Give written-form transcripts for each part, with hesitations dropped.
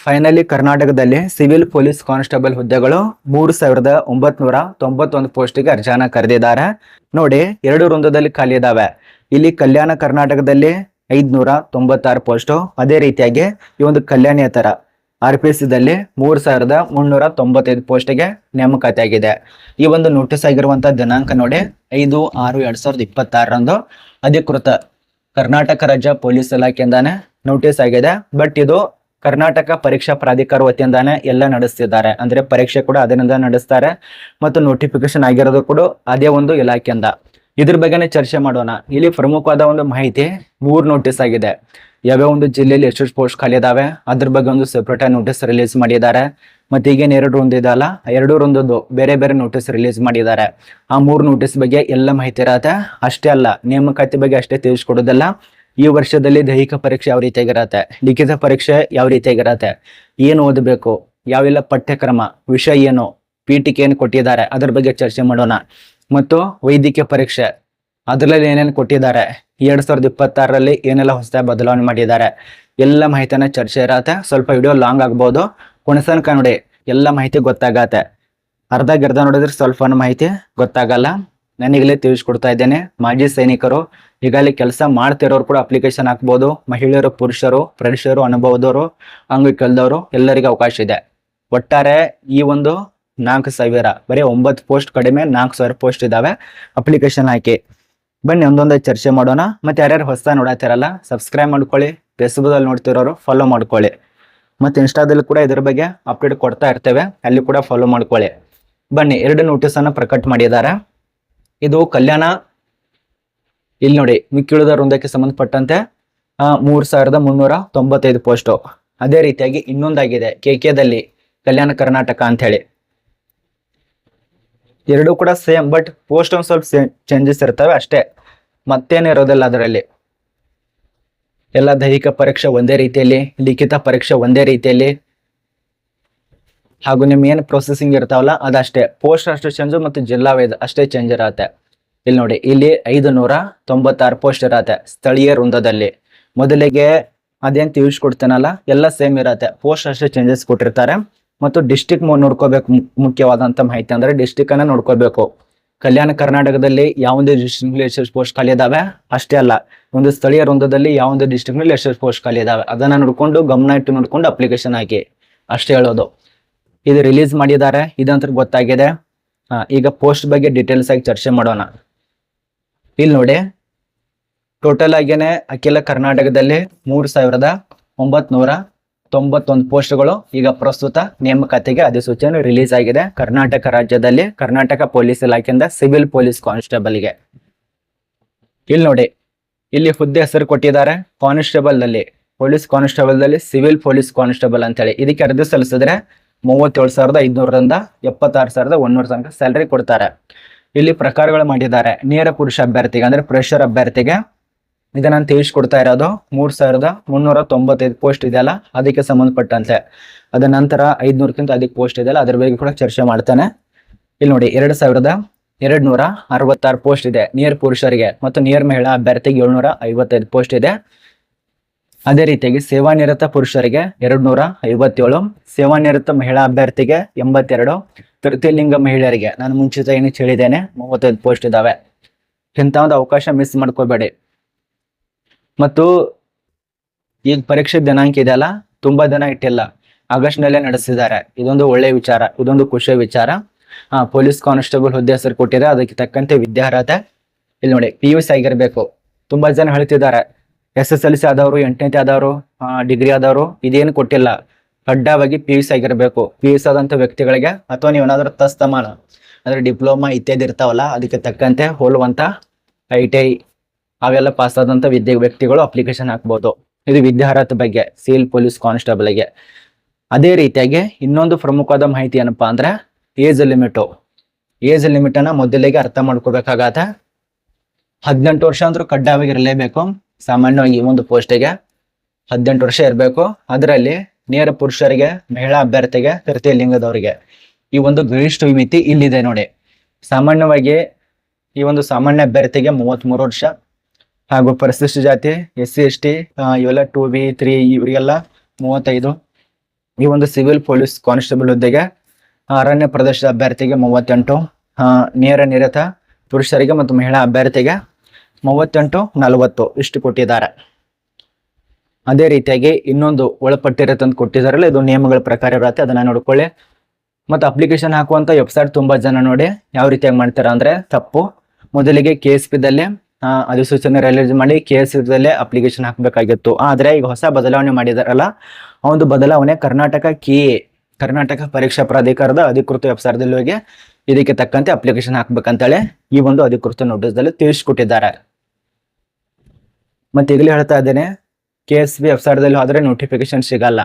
Finally ಕರ್ನಾಟಕದಲ್ಲಿ civil police constable ಹುದ್ದೆಗಳು 3991 ಪೋಸ್ಟಿಗೆ ಅರ್ಜಿಯನ್ನ ಕರೆದಿದ್ದಾರೆ. ನೋಡಿ, 2 ವೃಂದದಲ್ಲಿ ಖಾಲಿ ಇದಾವೆ. ಇಲ್ಲಿ ಕಲ್ಯಾಣ ಕರ್ನಾಟಕದಲ್ಲಿ 596 ಪೋಸ್ಟು, ಅದೇ ರೀತಿಯಾಗಿ ಈ ಒಂದು ಕಲ್ಯಾಣೇತರ RPC ದಲ್ಲಿ 3395 ಪೋಸ್ಟಿಗೆ ನೇಮಕಾತಿ ಆಗಿದೆ. ಈ ಒಂದು ನೋಟಿಸ್ ಆಗಿರುವಂತಹ ದಿನಾಂಕ ನೋಡಿ 5/6/2026 ಅಧಿಕೃತ ಕರ್ನಾಟಕ ರಾಜ್ಯ ಪೊಲೀಸ್ ಇಲಾಖೆಯಿಂದಾನೆ ನೋಟಿಸ್ ಆಗಿದೆ. ಬಟ್ ಇದು ಕರ್ನಾಟಕ ಪರೀಕ್ಷಾ ಪ್ರಾಧಿಕಾರ ವತಿಯಿಂದಾನೆ ಎಲ್ಲ ನಡೆಸ್ತಿದ್ದಾರೆ. ಅಂದ್ರೆ ಪರೀಕ್ಷೆ ಕೂಡ ಅದರಿಂದ ನಡೆಸ್ತಾರೆ ಮತ್ತು ನೋಟಿಫಿಕೇಶನ್ ಆಗಿರೋದು ಕೂಡ ಅದೇ ಒಂದು ಇಲಾಖೆಯಿಂದ. ಇದ್ರ ಬಗ್ಗೆನೇ ಚರ್ಚೆ ಮಾಡೋಣ. ಇಲ್ಲಿ ಪ್ರಮುಖವಾದ ಒಂದು ಮಾಹಿತಿ 3 ನೋಟಿಸ್ ಆಗಿದೆ. ಯಾವ್ಯಾವ ಒಂದು ಜಿಲ್ಲೆಯಲ್ಲಿ ಎಷ್ಟು ಪೋಸ್ಟ್ ಖಾಲಿ ಇದಾವೆ ಅದ್ರ ಬಗ್ಗೆ ಒಂದು ಸೆಪರೇಟ್ ನೋಟಿಸ್ ರಿಲೀಸ್ ಮಾಡಿದ್ದಾರೆ. ಮತ್ತೆ ಈಗೇನು 2 ವೃಂದ ಇದಲ್ಲ, 2 ವೃಂದದ್ದು ಬೇರೆ ಬೇರೆ ನೋಟಿಸ್ ರಿಲೀಸ್ ಮಾಡಿದ್ದಾರೆ. ಆ 3 ನೋಟಿಸ್ ಬಗ್ಗೆ ಎಲ್ಲ ಮಾಹಿತಿ ಇರತ್ತೆ. ಅಷ್ಟೇ ಅಲ್ಲ, ನೇಮಕಾತಿ ಬಗ್ಗೆ ಅಷ್ಟೇ ತಿಳಿಸ್ಕೊಡೋದಲ್ಲ, ಈ ವರ್ಷದಲ್ಲಿ ದೈಹಿಕ ಪರೀಕ್ಷೆ ಯಾವ ರೀತಿಯಾಗಿರತ್ತೆ, ಲಿಖಿತ ಪರೀಕ್ಷೆ ಯಾವ ರೀತಿಯಾಗಿರತ್ತೆ, ಏನು ಓದಬೇಕು, ಯಾವೆಲ್ಲ ಪಠ್ಯಕ್ರಮ, ವಿಷಯ ಏನು, ಪೀಠಿಕೆ ಏನು ಕೊಟ್ಟಿದ್ದಾರೆ ಅದ್ರ ಬಗ್ಗೆ ಚರ್ಚೆ ಮಾಡೋಣ. ಮತ್ತು ವೈದ್ಯಕೀಯ ಪರೀಕ್ಷೆ ಅದರಲ್ಲಿ ಏನೇನು ಕೊಟ್ಟಿದ್ದಾರೆ, 2026ರಲ್ಲಿ ಏನೆಲ್ಲ ಹೊಸದಾಗಿ ಬದಲಾವಣೆ ಮಾಡಿದ್ದಾರೆ, ಎಲ್ಲ ಮಾಹಿತಿನ ಚರ್ಚೆ ಇರತ್ತೆ. ಸ್ವಲ್ಪ ವಿಡಿಯೋ ಲಾಂಗ್ ಆಗ್ಬೋದು, ಕೊನೆಸನಕ ನೋಡಿ ಎಲ್ಲ ಮಾಹಿತಿ ಗೊತ್ತಾಗತ್ತೆ. ಅರ್ಧ ನೋಡಿದ್ರೆ ಸ್ವಲ್ಪ ಮಾಹಿತಿ ಗೊತ್ತಾಗಲ್ಲ. ನಾನೀಗಲೇ ತಿಳಿಸ್ಕೊಡ್ತಾ ಇದ್ದೇನೆ. ಮಾಜಿ ಸೈನಿಕರು, ಈಗಾಗಲೇ ಕೆಲಸ ಮಾಡ್ತಿರೋರು ಕೂಡ ಅಪ್ಲಿಕೇಶನ್ ಹಾಕ್ಬೋದು. ಮಹಿಳೆಯರು, ಪುರುಷರು, ಫ್ರೆಂಡ್ಸರು, ಅನುಭವದವರು, ಅಂಗವಿಕಲದವರು ಎಲ್ಲರಿಗೂ ಅವಕಾಶ ಇದೆ. ಒಟ್ಟಾರೆ ಈ ಒಂದು 4000 ಬರೀ 9 ಪೋಸ್ಟ್ ಕಡಿಮೆ 4000 ಪೋಸ್ಟ್ ಇದಾವೆ. ಅಪ್ಲಿಕೇಶನ್ ಹಾಕಿ ಬನ್ನಿ ಒಂದೊಂದೇ ಚರ್ಚೆ ಮಾಡೋಣ. ಮತ್ತೆ ಯಾರ್ಯಾರು ಹೊಸ ನೋಡತ್ತಿರಲ್ಲ ಸಬ್ಸ್ಕ್ರೈಬ್ ಮಾಡ್ಕೊಳ್ಳಿ, ಫೇಸ್ಬುಕ್ಕಲ್ಲಿ ನೋಡ್ತಿರೋರು ಫಾಲೋ ಮಾಡ್ಕೊಳ್ಳಿ, ಮತ್ತೆ ಇನ್ಸ್ಟಾದಲ್ಲಿ ಕೂಡ ಇದ್ರ ಬಗ್ಗೆ ಅಪ್ಡೇಟ್ ಕೊಡ್ತಾ ಇರ್ತೇವೆ, ಅಲ್ಲಿ ಕೂಡ ಫಾಲೋ ಮಾಡ್ಕೊಳ್ಳಿ. ಬನ್ನಿ, 2 ನೋಟಿಸ್ ಅನ್ನ ಪ್ರಕಟ ಮಾಡಿದ್ದಾರೆ. ಇದು ಕಲ್ಯಾಣ, ಇಲ್ಲಿ ನೋಡಿ ಮಿಕ್ಕಿಳಿದ ವೃಂದಕ್ಕೆ ಸಂಬಂಧಪಟ್ಟಂತೆ 3395 ಪೋಸ್ಟು. ಅದೇ ರೀತಿಯಾಗಿ ಇನ್ನೊಂದಾಗಿದೆ KKದಲ್ಲಿ ಕಲ್ಯಾಣ ಕರ್ನಾಟಕ ಅಂತ ಹೇಳಿ. 2 ಕೂಡ ಸೇಮ್, ಬಟ್ ಪೋಸ್ಟ್ ಒಂದು ಸ್ವಲ್ಪ ಚೇಂಜಸ್ ಇರ್ತವೆ ಅಷ್ಟೇ, ಮತ್ತೇನಿರೋದಿಲ್ಲ ಅದರಲ್ಲಿ. ಎಲ್ಲ ದೈಹಿಕ ಪರೀಕ್ಷೆ ಒಂದೇ ರೀತಿಯಲ್ಲಿ, ಲಿಖಿತ ಪರೀಕ್ಷೆ ಒಂದೇ ರೀತಿಯಲ್ಲಿ, ಹಾಗೂ ನಿಮ್ ಏನು ಪ್ರೊಸೆಸಿಂಗ್ ಇರ್ತಾವಲ್ಲ ಅದಷ್ಟೇ. ಪೋಸ್ಟ್ ಅಷ್ಟೇ ಚೇಂಜ್ ಮತ್ತು ಜಿಲ್ಲಾ ವೈದ್ ಅಷ್ಟೇ ಚೇಂಜ್ ಇರತ್ತೆ. ಇಲ್ಲಿ ನೋಡಿ, ಇಲ್ಲಿ 596 ಪೋಸ್ಟ್ ಇರತ್ತೆ ಸ್ಥಳೀಯ ವೃಂದದಲ್ಲಿ. ಮೊದಲಿಗೆ ಅದೇನ್ ತಿಳಿಸ್ಕೊಡ್ತೇನಲ್ಲ ಎಲ್ಲ ಸೇಮ್ ಇರತ್ತೆ, ಪೋಸ್ಟ್ ಅಷ್ಟೇ ಚೇಂಜಸ್ ಕೊಟ್ಟಿರ್ತಾರೆ. ಮತ್ತು ಡಿಸ್ಟಿಕ್ ನೋಡ್ಕೋಬೇಕು. ಮುಖ್ಯವಾದಂತ ಮಾಹಿತಿ ಅಂದ್ರೆ ಡಿಸ್ಟಿಕ್ ಅನ್ನ ನೋಡ್ಕೋಬೇಕು. ಕಲ್ಯಾಣ ಕರ್ನಾಟಕದಲ್ಲಿ ಯಾವೊಂದು ಡಿಸ್ಟ್ರಿಕ್ಟ್ ಎಷ್ಟು ಪೋಸ್ಟ್ ಖಾಲಿ ಇದಾವೆ ಅಷ್ಟೇ ಅಲ್ಲ, ಒಂದು ಸ್ಥಳೀಯ ವೃಂದದಲ್ಲಿ ಯಾವೊಂದು ಡಿಸ್ಟ್ರಿಕ್ಟ್ ನಲ್ಲಿ ಎಷ್ಟು ಪೋಸ್ಟ್ ಖಾಲಿ ಇದಾವೆ ಅದನ್ನ ನೋಡ್ಕೊಂಡು ಗಮನ ಇಟ್ಟು ನೋಡ್ಕೊಂಡು ಅಪ್ಲಿಕೇಶನ್ ಹಾಕಿ ಅಷ್ಟೇ ಹೇಳೋದು. ಇದು ರಿಲೀಸ್ ಮಾಡಿದ್ದಾರೆ, ಇದಂತ ಗೊತ್ತಾಗಿದೆ. ಈಗ ಪೋಸ್ಟ್ ಬಗ್ಗೆ ಡೀಟೇಲ್ಸ್ ಆಗಿ ಚರ್ಚೆ ಮಾಡೋಣ. ಇಲ್ಲಿ ನೋಡಿ, ಟೋಟಲ್ ಆಗೇನೆ ಅಖಿಲ ಕರ್ನಾಟಕದಲ್ಲಿ 3991 ಪೋಸ್ಟ್ಗಳು ಈಗ ಪ್ರಸ್ತುತ ನೇಮಕಾತಿಗೆ ಅಧಿಸೂಚನೆ ರಿಲೀಸ್ ಆಗಿದೆ. ಕರ್ನಾಟಕ ರಾಜ್ಯದಲ್ಲಿ ಕರ್ನಾಟಕ ಪೊಲೀಸ್ ಇಲಾಖೆಯಿಂದ ಸಿವಿಲ್ ಪೊಲೀಸ್ ಕಾನ್ಸ್ಟೇಬಲ್ಗೆ. ಇಲ್ಲಿ ನೋಡಿ, ಇಲ್ಲಿ ಹುದ್ದೆ ಹೆಸರು ಕೊಟ್ಟಿದ್ದಾರೆ. ಕಾನ್ಸ್ಟೇಬಲ್ ನಲ್ಲಿ, ಪೊಲೀಸ್ ಕಾನ್ಸ್ಟೇಬಲ್ ದಲ್ಲಿ ಸಿವಿಲ್ ಪೊಲೀಸ್ ಕಾನ್ಸ್ಟೇಬಲ್ ಅಂತ ಹೇಳಿ. ಇದಕ್ಕೆ ಅರ್ಜಿ ಸಲ್ಲಿಸಿದ್ರೆ 37,500ರಿಂದ 76,100 ತನಕ ಸ್ಯಾಲರಿ ಕೊಡ್ತಾರೆ. ಇಲ್ಲಿ ಪ್ರಕಾರಗಳು ಮಾಡಿದ್ದಾರೆ. ನೇರ ಪುರುಷ ಅಭ್ಯರ್ಥಿಗೆ ಅಂದ್ರೆ ಫ್ರೆಶರ್ ಅಭ್ಯರ್ಥಿಗೆ ಇದನ್ನ ತಿಳಿಸ್ಕೊಡ್ತಾ ಇರೋದು 3395 ಪೋಸ್ಟ್ ಇದೆಯಲ್ಲ ಅದಕ್ಕೆ ಸಂಬಂಧಪಟ್ಟಂತೆ. ಅದ ನಂತರ 500ಕ್ಕಿಂತ ಅಧಿಕ ಪೋಸ್ಟ್ ಇದೆಯಲ್ಲ ಅದ್ರ ಬಗ್ಗೆ ಕೂಡ ಚರ್ಚೆ ಮಾಡ್ತಾನೆ. ಇಲ್ಲಿ ನೋಡಿ, 2266 ಪೋಸ್ಟ್ ಇದೆ ನೇರ ಪುರುಷರಿಗೆ, ಮತ್ತು ನೇರ ಮಹಿಳಾ ಅಭ್ಯರ್ಥಿಗೆ 755 ಪೋಸ್ಟ್ ಇದೆ. ಅದೇ ರೀತಿಯಾಗಿ ಸೇವಾನಿರತ ಪುರುಷರಿಗೆ 257, ಸೇವಾನಿರತ ಮಹಿಳಾ ಅಭ್ಯರ್ಥಿಗೆ 82, ತೃತೀಯ ಲಿಂಗ ಮಹಿಳೆಯರಿಗೆ ನಾನು ಮುಂಚಿತ ಏನು ಹೇಳಿದ್ದೇನೆ 35 ಪೋಸ್ಟ್ ಇದಾವೆ. ಇಂಥ ಒಂದು ಅವಕಾಶ ಮಿಸ್ ಮಾಡ್ಕೋಬೇಡಿ. ಮತ್ತು ಈಗ ಪರೀಕ್ಷೆ ದಿನಾಂಕ ಇದೆಯಲ್ಲ ತುಂಬಾ ದಿನ ಇಟ್ಟಿಲ್ಲ, ಆಗಸ್ಟ್ ನಲ್ಲೇ ನಡೆಸಿದ್ದಾರೆ. ಇದೊಂದು ಒಳ್ಳೆ ವಿಚಾರ, ಇದೊಂದು ಖುಷಿಯ ವಿಚಾರ. ಪೊಲೀಸ್ ಕಾನ್ಸ್ಟೇಬಲ್ ಹುದ್ದೆ ಹೆಸರು ಕೊಟ್ಟಿದೆ, ಅದಕ್ಕೆ ತಕ್ಕಂತೆ ವಿದ್ಯಾರ್ಹತೆ. ಇಲ್ಲಿ ನೋಡಿ, PUC ಆಗಿರ್ಬೇಕು. ತುಂಬಾ ಜನ ಹೇಳ್ತಿದ್ದಾರೆ SSLC ಆದವರು, 8ನೇ ಆದವರು, ಡಿಗ್ರಿ ಆದವರು ಇದೇನು ಕೊಟ್ಟಿಲ್ಲ. ಕಡ್ಡಾಯವಾಗಿ PUC ಆಗಿರ್ಬೇಕು. PUC ಆದಂತ ವ್ಯಕ್ತಿಗಳಿಗೆ, ಅಥವಾ ನೀವು ಏನಾದ್ರೂ ತಸ್ತಮಾನ ಅಂದ್ರೆ ಡಿಪ್ಲೊಮಾ ಇತ್ಯಾದಿ ಇರ್ತಾವಲ್ಲ ಅದಕ್ಕೆ ತಕ್ಕಂತೆ ಹೋಲುವಂತ ITI ಅವೆಲ್ಲ ಪಾಸ್ ಆದಂತ ವ್ಯಕ್ತಿಗಳು ಅಪ್ಲಿಕೇಶನ್ ಹಾಕ್ಬೋದು. ಇದು ವಿದ್ಯಾರ್ಹತೆ ಬಗ್ಗೆ ಸಿವಿಲ್ ಪೊಲೀಸ್ ಕಾನ್ಸ್ಟೇಬಲ್ಗೆ. ಅದೇ ರೀತಿಯಾಗಿ ಇನ್ನೊಂದು ಪ್ರಮುಖವಾದ ಮಾಹಿತಿ ಏನಪ್ಪಾ ಅಂದ್ರೆ ಏಜ್ ಲಿಮಿಟ್. ಏಜ್ ಲಿಮಿಟ್ ಅನ್ನ ಮೊದಲಿಗೆ ಅರ್ಥ ಮಾಡ್ಕೋಬೇಕಾಗತ್ತೆ. 18 ವರ್ಷ ಅಂದ್ರೂ ಕಡ್ಡಾಯವಾಗಿ ಇರಲೇಬೇಕು. ಸಾಮಾನ್ಯವಾಗಿ ಈ ಒಂದು ಪೋಸ್ಟಿಗೆ 18 ವರ್ಷ ಇರಬೇಕು. ಅದರಲ್ಲಿ ನೇರ ಪುರುಷರಿಗೆ, ಮಹಿಳಾ ಅಭ್ಯರ್ಥಿಗೆ, ತೃತೀಯ ಲಿಂಗದವರಿಗೆ ಈ ಒಂದು ಗರಿಷ್ಠ ಮಿತಿ ಇಲ್ಲಿದೆ ನೋಡಿ. ಸಾಮಾನ್ಯವಾಗಿ ಈ ಒಂದು ಸಾಮಾನ್ಯ ಅಭ್ಯರ್ಥಿಗೆ 33 ವರ್ಷ, ಹಾಗೂ ಪರಿಶಿಷ್ಟ ಜಾತಿ SC ST ಇವೆಲ್ಲ 2B 3 ಇವರಿಗೆಲ್ಲ 35, ಈ ಒಂದು ಸಿವಿಲ್ ಪೊಲೀಸ್ ಕಾನ್ಸ್ಟೇಬಲ್ ಹುದ್ದೆಗೆ ಅರಣ್ಯ ಪ್ರದೇಶದ ಅಭ್ಯರ್ಥಿಗೆ 38, ನೇರ ನಿರತ ಪುರುಷರಿಗೆ ಮತ್ತು ಮಹಿಳಾ ಅಭ್ಯರ್ಥಿಗೆ 38, 40 ಇಷ್ಟು ಕೊಟ್ಟಿದ್ದಾರೆ. ಅದೇ ರೀತಿಯಾಗಿ ಇನ್ನೊಂದು ಒಳಪಟ್ಟಿರತ್ತಂತ ಕೊಟ್ಟಿದಾರಲ್ಲ, ಇದು ನಿಯಮಗಳ ಪ್ರಕಾರ ಇರುತ್ತೆ, ಅದನ್ನ ನೋಡ್ಕೊಳ್ಳಿ. ಮತ್ತು ಅಪ್ಲಿಕೇಶನ್ ಹಾಕುವಂತ ವೆಬ್ಸೈಟ್ ತುಂಬಾ ಜನ ನೋಡಿ ಯಾವ ರೀತಿಯಾಗಿ ಮಾಡ್ತಾರ ಅಂದ್ರೆ ತಪ್ಪು. ಮೊದಲಿಗೆ KSP ದಲ್ಲಿ ಅಧಿಸೂಚನೆ ರಿಲೀಸ್ ಮಾಡಿ KSP ದಲ್ಲೇ ಅಪ್ಲಿಕೇಶನ್ ಹಾಕಬೇಕಾಗಿತ್ತು. ಆದ್ರೆ ಈಗ ಹೊಸ ಬದಲಾವಣೆ ಮಾಡಿದಾರಲ್ಲ, ಆ ಒಂದು ಬದಲಾವಣೆ ಕರ್ನಾಟಕ ಪರೀಕ್ಷಾ ಪ್ರಾಧಿಕಾರದ ಅಧಿಕೃತ ವೆಬ್ಸೈಟ್ದಲ್ಲಿ ಹೋಗಿ ಇದಕ್ಕೆ ತಕ್ಕಂತೆ ಅಪ್ಲಿಕೇಶನ್ ಹಾಕ್ಬೇಕಂತೇಳಿ ಈ ಒಂದು ಅಧಿಕೃತ ನೋಟಿಸ್ ದಲ್ಲಿ ತಿಳಿಸ್ಕೊಟ್ಟಿದ್ದಾರೆ. ಮತ್ತೆ ಈಗಲೇ ಹೇಳ್ತಾ ಇದ್ದೇನೆ, KSP ವೆಬ್ಸೈಟ್ ದಲ್ಲಿ ಹೋದ್ರೆ ನೋಟಿಫಿಕೇಶನ್ ಸಿಗಲ್ಲ.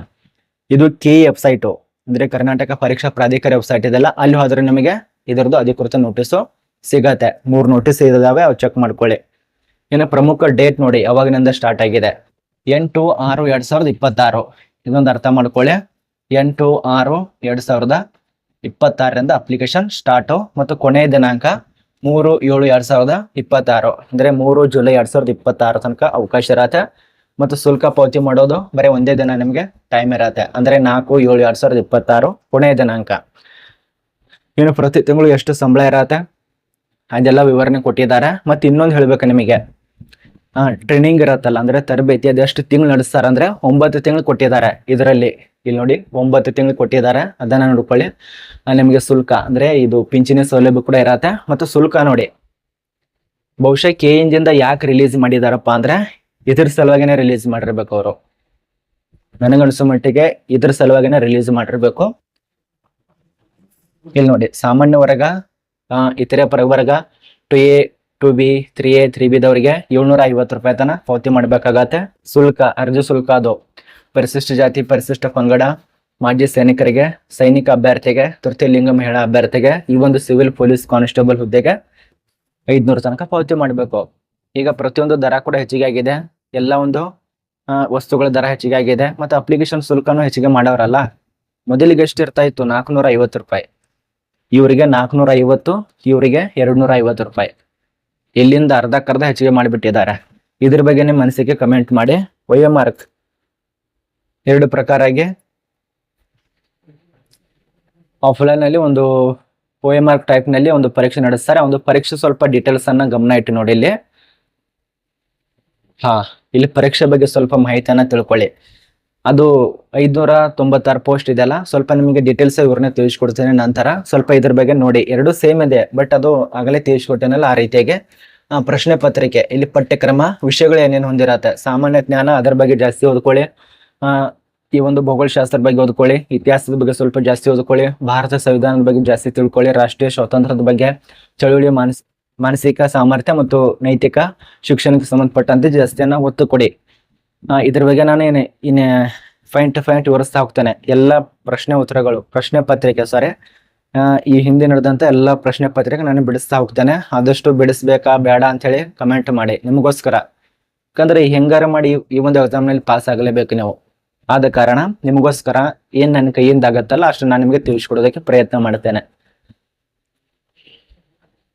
ಇದು ವೆಬ್ಸೈಟ್ ಅಂದ್ರೆ ಕರ್ನಾಟಕ ಪರೀಕ್ಷಾ ಪ್ರಾಧಿಕಾರ ವೆಬ್ಸೈಟ್ ಇದೆಲ್ಲ, ಅಲ್ಲಿ ಹೋದ್ರೆ ನಮಗೆ ಇದರದ್ದು ಅಧಿಕೃತ ನೋಟಿಸು ಸಿಗತ್ತೆ. 3 ನೋಟಿಸ್ ಇದಾವೆ, ಅವು ಚೆಕ್ ಮಾಡ್ಕೊಳ್ಳಿ. ಇನ್ನು ಪ್ರಮುಖ ಡೇಟ್ ನೋಡಿ ಯಾವಾಗಿನಿಂದ ಸ್ಟಾರ್ಟ್ ಆಗಿದೆ, 8/6/2026. ಇದೊಂದು ಅರ್ಥ ಮಾಡ್ಕೊಳ್ಳಿ. 8/6/2026 ಅಪ್ಲಿಕೇಶನ್ ಸ್ಟಾರ್ಟ್ ಮತ್ತು ಕೊನೆಯ ದಿನಾಂಕ 3/7/2026 ಅಂದ್ರೆ 3 ಜುಲೈ 2026 ತನಕ ಅವಕಾಶ ಇರತ್ತೆ. ಮತ್ತು ಶುಲ್ಕ ಪಾವತಿ ಮಾಡೋದು ಬರೀ ಒಂದೇ ದಿನ ನಿಮಗೆ ಟೈಮ್ ಇರತ್ತೆ, ಅಂದ್ರೆ 4/7/2026 ಕೊನೆಯ ದಿನಾಂಕ. ಇನ್ನು ಪ್ರತಿ ತಿಂಗಳು ಎಷ್ಟು ಸಂಬಳ ಇರತ್ತೆ ಅದೆಲ್ಲ ವಿವರಣೆ ಕೊಟ್ಟಿದ್ದಾರೆ. ಮತ್ತೆ ಇನ್ನೊಂದು ಹೇಳ್ಬೇಕು ನಿಮಗೆ, ಟ್ರೈನಿಂಗ್ ಇರತ್ತಲ್ಲ ಅಂದ್ರೆ ತರಬೇತಿ, ಅದೆಷ್ಟು ತಿಂಗಳು ನಡೆಸ್ತಾರ ಅಂದ್ರೆ 9 ತಿಂಗಳು ಕೊಟ್ಟಿದ್ದಾರೆ. ಇದರಲ್ಲಿ ಇಲ್ಲಿ ನೋಡಿ 9 ತಿಂಗಳು ಕೊಟ್ಟಿದ್ದಾರೆ, ಅದನ್ನ ನೋಡ್ಕೊಳ್ಳಿ. ನಿಮಗೆ ಶುಲ್ಕ ಅಂದ್ರೆ ಇದು ಪಿಂಚಣಿ ಸೌಲಭ್ಯ ಕೂಡ ಇರತ್ತೆ. ಮತ್ತು ಶುಲ್ಕ ನೋಡಿ, ಬಹುಶಃ KNG ಯಾಕೆ ರಿಲೀಸ್ ಮಾಡಿದಾರಪ್ಪ ಅಂದ್ರೆ ಇದ್ರ ಸಲುವಾಗಿನೇ ರಿಲೀಸ್ ಮಾಡಿರ್ಬೇಕು ಅವರು. ನನಗನ್ಸೋ ಮಟ್ಟಿಗೆ ಇದ್ರ ಸಲುವಾಗಿನೇ ರಿಲೀಸ್ ಮಾಡಿರ್ಬೇಕು. ಇಲ್ಲಿ ನೋಡಿ, ಸಾಮಾನ್ಯ ವರ್ಗ, ಇತರೆ ಪ್ರವರ್ಗ 2A 2B 3A 3B ದವರಿಗೆ 750 ರೂಪಾಯಿ ತನ ಪಾವತಿ ಮಾಡ್ಬೇಕಾಗತ್ತೆ. ಶುಲ್ಕ, ಅರ್ಜಿ ಶುಲ್ಕ ಅದು ಪರಿಶಿಷ್ಟ ಜಾತಿ ಪರಿಶಿಷ್ಟ ಪಂಗಡ ಮಾಜಿ ಸೈನಿಕರಿಗೆ, ಸೈನಿಕ ಅಭ್ಯರ್ಥಿಗೆ, ತೃತೀಯ ಲಿಂಗ ಮಹಿಳಾ ಅಭ್ಯರ್ಥಿಗೆ, ಈ ಒಂದು ಸಿವಿಲ್ ಪೊಲೀಸ್ ಕಾನ್ಸ್ಟೇಬಲ್ ಹುದ್ದೆಗೆ 500 ತನಕ ಪಾವತಿ ಮಾಡಬೇಕು. ಈಗ ಪ್ರತಿಯೊಂದು ದರ ಕೂಡ ಹೆಚ್ಚಿಗೆ ಆಗಿದೆ, ಎಲ್ಲ ಒಂದು ವಸ್ತುಗಳ ದರ ಹೆಚ್ಚಿಗೆ ಆಗಿದೆ. ಮತ್ತು ಅಪ್ಲಿಕೇಶನ್ ಶುಲ್ಕನೂ ಹೆಚ್ಚಿಗೆ ಮಾಡವ್ರಲ್ಲ, ಮೊದಲಿಗೆ ಎಷ್ಟು ಇರ್ತಾ ಇತ್ತು 450 ರೂಪಾಯಿ, ಇವರಿಗೆ 450, ಇವರಿಗೆ 250 ರೂಪಾಯಿ. ಇಲ್ಲಿಂದ ಅರ್ಧಕ್ಕರ್ಧ ಹೆಚ್ಚಿಗೆ ಮಾಡಿಬಿಟ್ಟಿದ್ದಾರೆ. ಇದ್ರ ಬಗ್ಗೆ ನಿಮ್ಮ ಮನಸ್ಸಿಗೆ ಕಮೆಂಟ್ ಮಾಡಿ. OMR 2 ಪ್ರಕಾರ ಆಗಿ ಆಫ್ಲೈನ್ ಅಲ್ಲಿ ಒಂದು OMR ಟೈಪ್ ನಲ್ಲಿ ಒಂದು ಪರೀಕ್ಷೆ ನಡೆಸ್ತಾರೆ. ಒಂದು ಪರೀಕ್ಷೆ ಸ್ವಲ್ಪ ಡೀಟೇಲ್ಸ್ ಅನ್ನ ಗಮನ ಇಟ್ಟು ನೋಡಿ. ಇಲ್ಲಿ ಪರೀಕ್ಷೆ ಬಗ್ಗೆ ಸ್ವಲ್ಪ ಮಾಹಿತಿಯನ್ನ ತಿಳ್ಕೊಳ್ಳಿ. ಅದು 596 ಪೋಸ್ಟ್ ಇದೆಲ್ಲ, ಸ್ವಲ್ಪ ನಿಮಗೆ ಡೀಟೇಲ್ಸ್ ಇವ್ರನ್ನ ತಿಳಿಸ್ಕೊಡ್ತೇನೆ ನಂತರ. ಸ್ವಲ್ಪ ಇದ್ರ ಬಗ್ಗೆ ನೋಡಿ, 2 ಸೇಮ್ ಇದೆ, ಬಟ್ ಅದು ಆಗಲೇ ತಿಳಿಸ್ಕೊಟ್ಟೇನಲ್ಲ ಆ ರೀತಿಯಾಗಿ. ಪ್ರಶ್ನೆ ಪತ್ರಿಕೆ, ಇಲ್ಲಿ ಪಠ್ಯಕ್ರಮ ವಿಷಯಗಳು ಏನೇನು ಹೊಂದಿರತ್ತೆ, ಸಾಮಾನ್ಯ ಜ್ಞಾನ ಅದರ ಬಗ್ಗೆ ಜಾಸ್ತಿ ಓದ್ಕೊಳ್ಳಿ. ಈ ಒಂದು ಭೂಗೋಳಶಾಸ್ತ್ರದ ಬಗ್ಗೆ ಓದ್ಕೊಳ್ಳಿ, ಇತಿಹಾಸದ ಬಗ್ಗೆ ಸ್ವಲ್ಪ ಜಾಸ್ತಿ ಓದ್ಕೊಳ್ಳಿ, ಭಾರತ ಸಂವಿಧಾನದ ಬಗ್ಗೆ ಜಾಸ್ತಿ ತಿಳ್ಕೊಳ್ಳಿ, ರಾಷ್ಟ್ರೀಯ ಸ್ವಾತಂತ್ರ್ಯದ ಬಗ್ಗೆ, ಚಳುವಳಿ, ಮಾನಸಿಕ ಸಾಮರ್ಥ್ಯ ಮತ್ತು ನೈತಿಕ ಶಿಕ್ಷಣಕ್ಕೆ ಸಂಬಂಧಪಟ್ಟಂತೆ ಜಾಸ್ತಿಯನ್ನ ಒತ್ತು ಕೊಡಿ. ಇದ್ರ ಬಗ್ಗೆ ನಾನು ಇನ್ನು ಪಾಯಿಂಟ್ ವಿವರಿಸ್ತಾ ಹೋಗ್ತೇನೆ. ಎಲ್ಲ ಪ್ರಶ್ನೆ ಪತ್ರಿಕೆ ಈ ಹಿಂದೆ ನಡೆದಂತ ಎಲ್ಲ ಪ್ರಶ್ನೆ ಪತ್ರಿಕೆ ನಾನು ಬಿಡಿಸ್ತಾ ಹೋಗ್ತೇನೆ. ಆದಷ್ಟು ಬಿಡಿಸ್ಬೇಕಾ ಬೇಡ ಅಂತ ಹೇಳಿ ಕಮೆಂಟ್ ಮಾಡಿ, ನಿಮಗೋಸ್ಕರ. ಯಾಕಂದ್ರೆ ಹೆಂಗಾರ ಮಾಡಿ ಈ ಒಂದು ಎಕ್ಸಾಮ್ ನಲ್ಲಿ ಪಾಸ್ ಆಗಲೇಬೇಕು ನೀವು. ಆದ ಕಾರಣ ನಿಮಗೋಸ್ಕರ ಏನ್ ನನ್ನ ಕೈಯಿಂದ ಆಗತ್ತಲ್ಲ ಅಷ್ಟು ನಾನು ನಿಮಗೆ ತಿಳಿಸ್ಕೊಡೋದಕ್ಕೆ ಪ್ರಯತ್ನ ಮಾಡ್ತೇನೆ.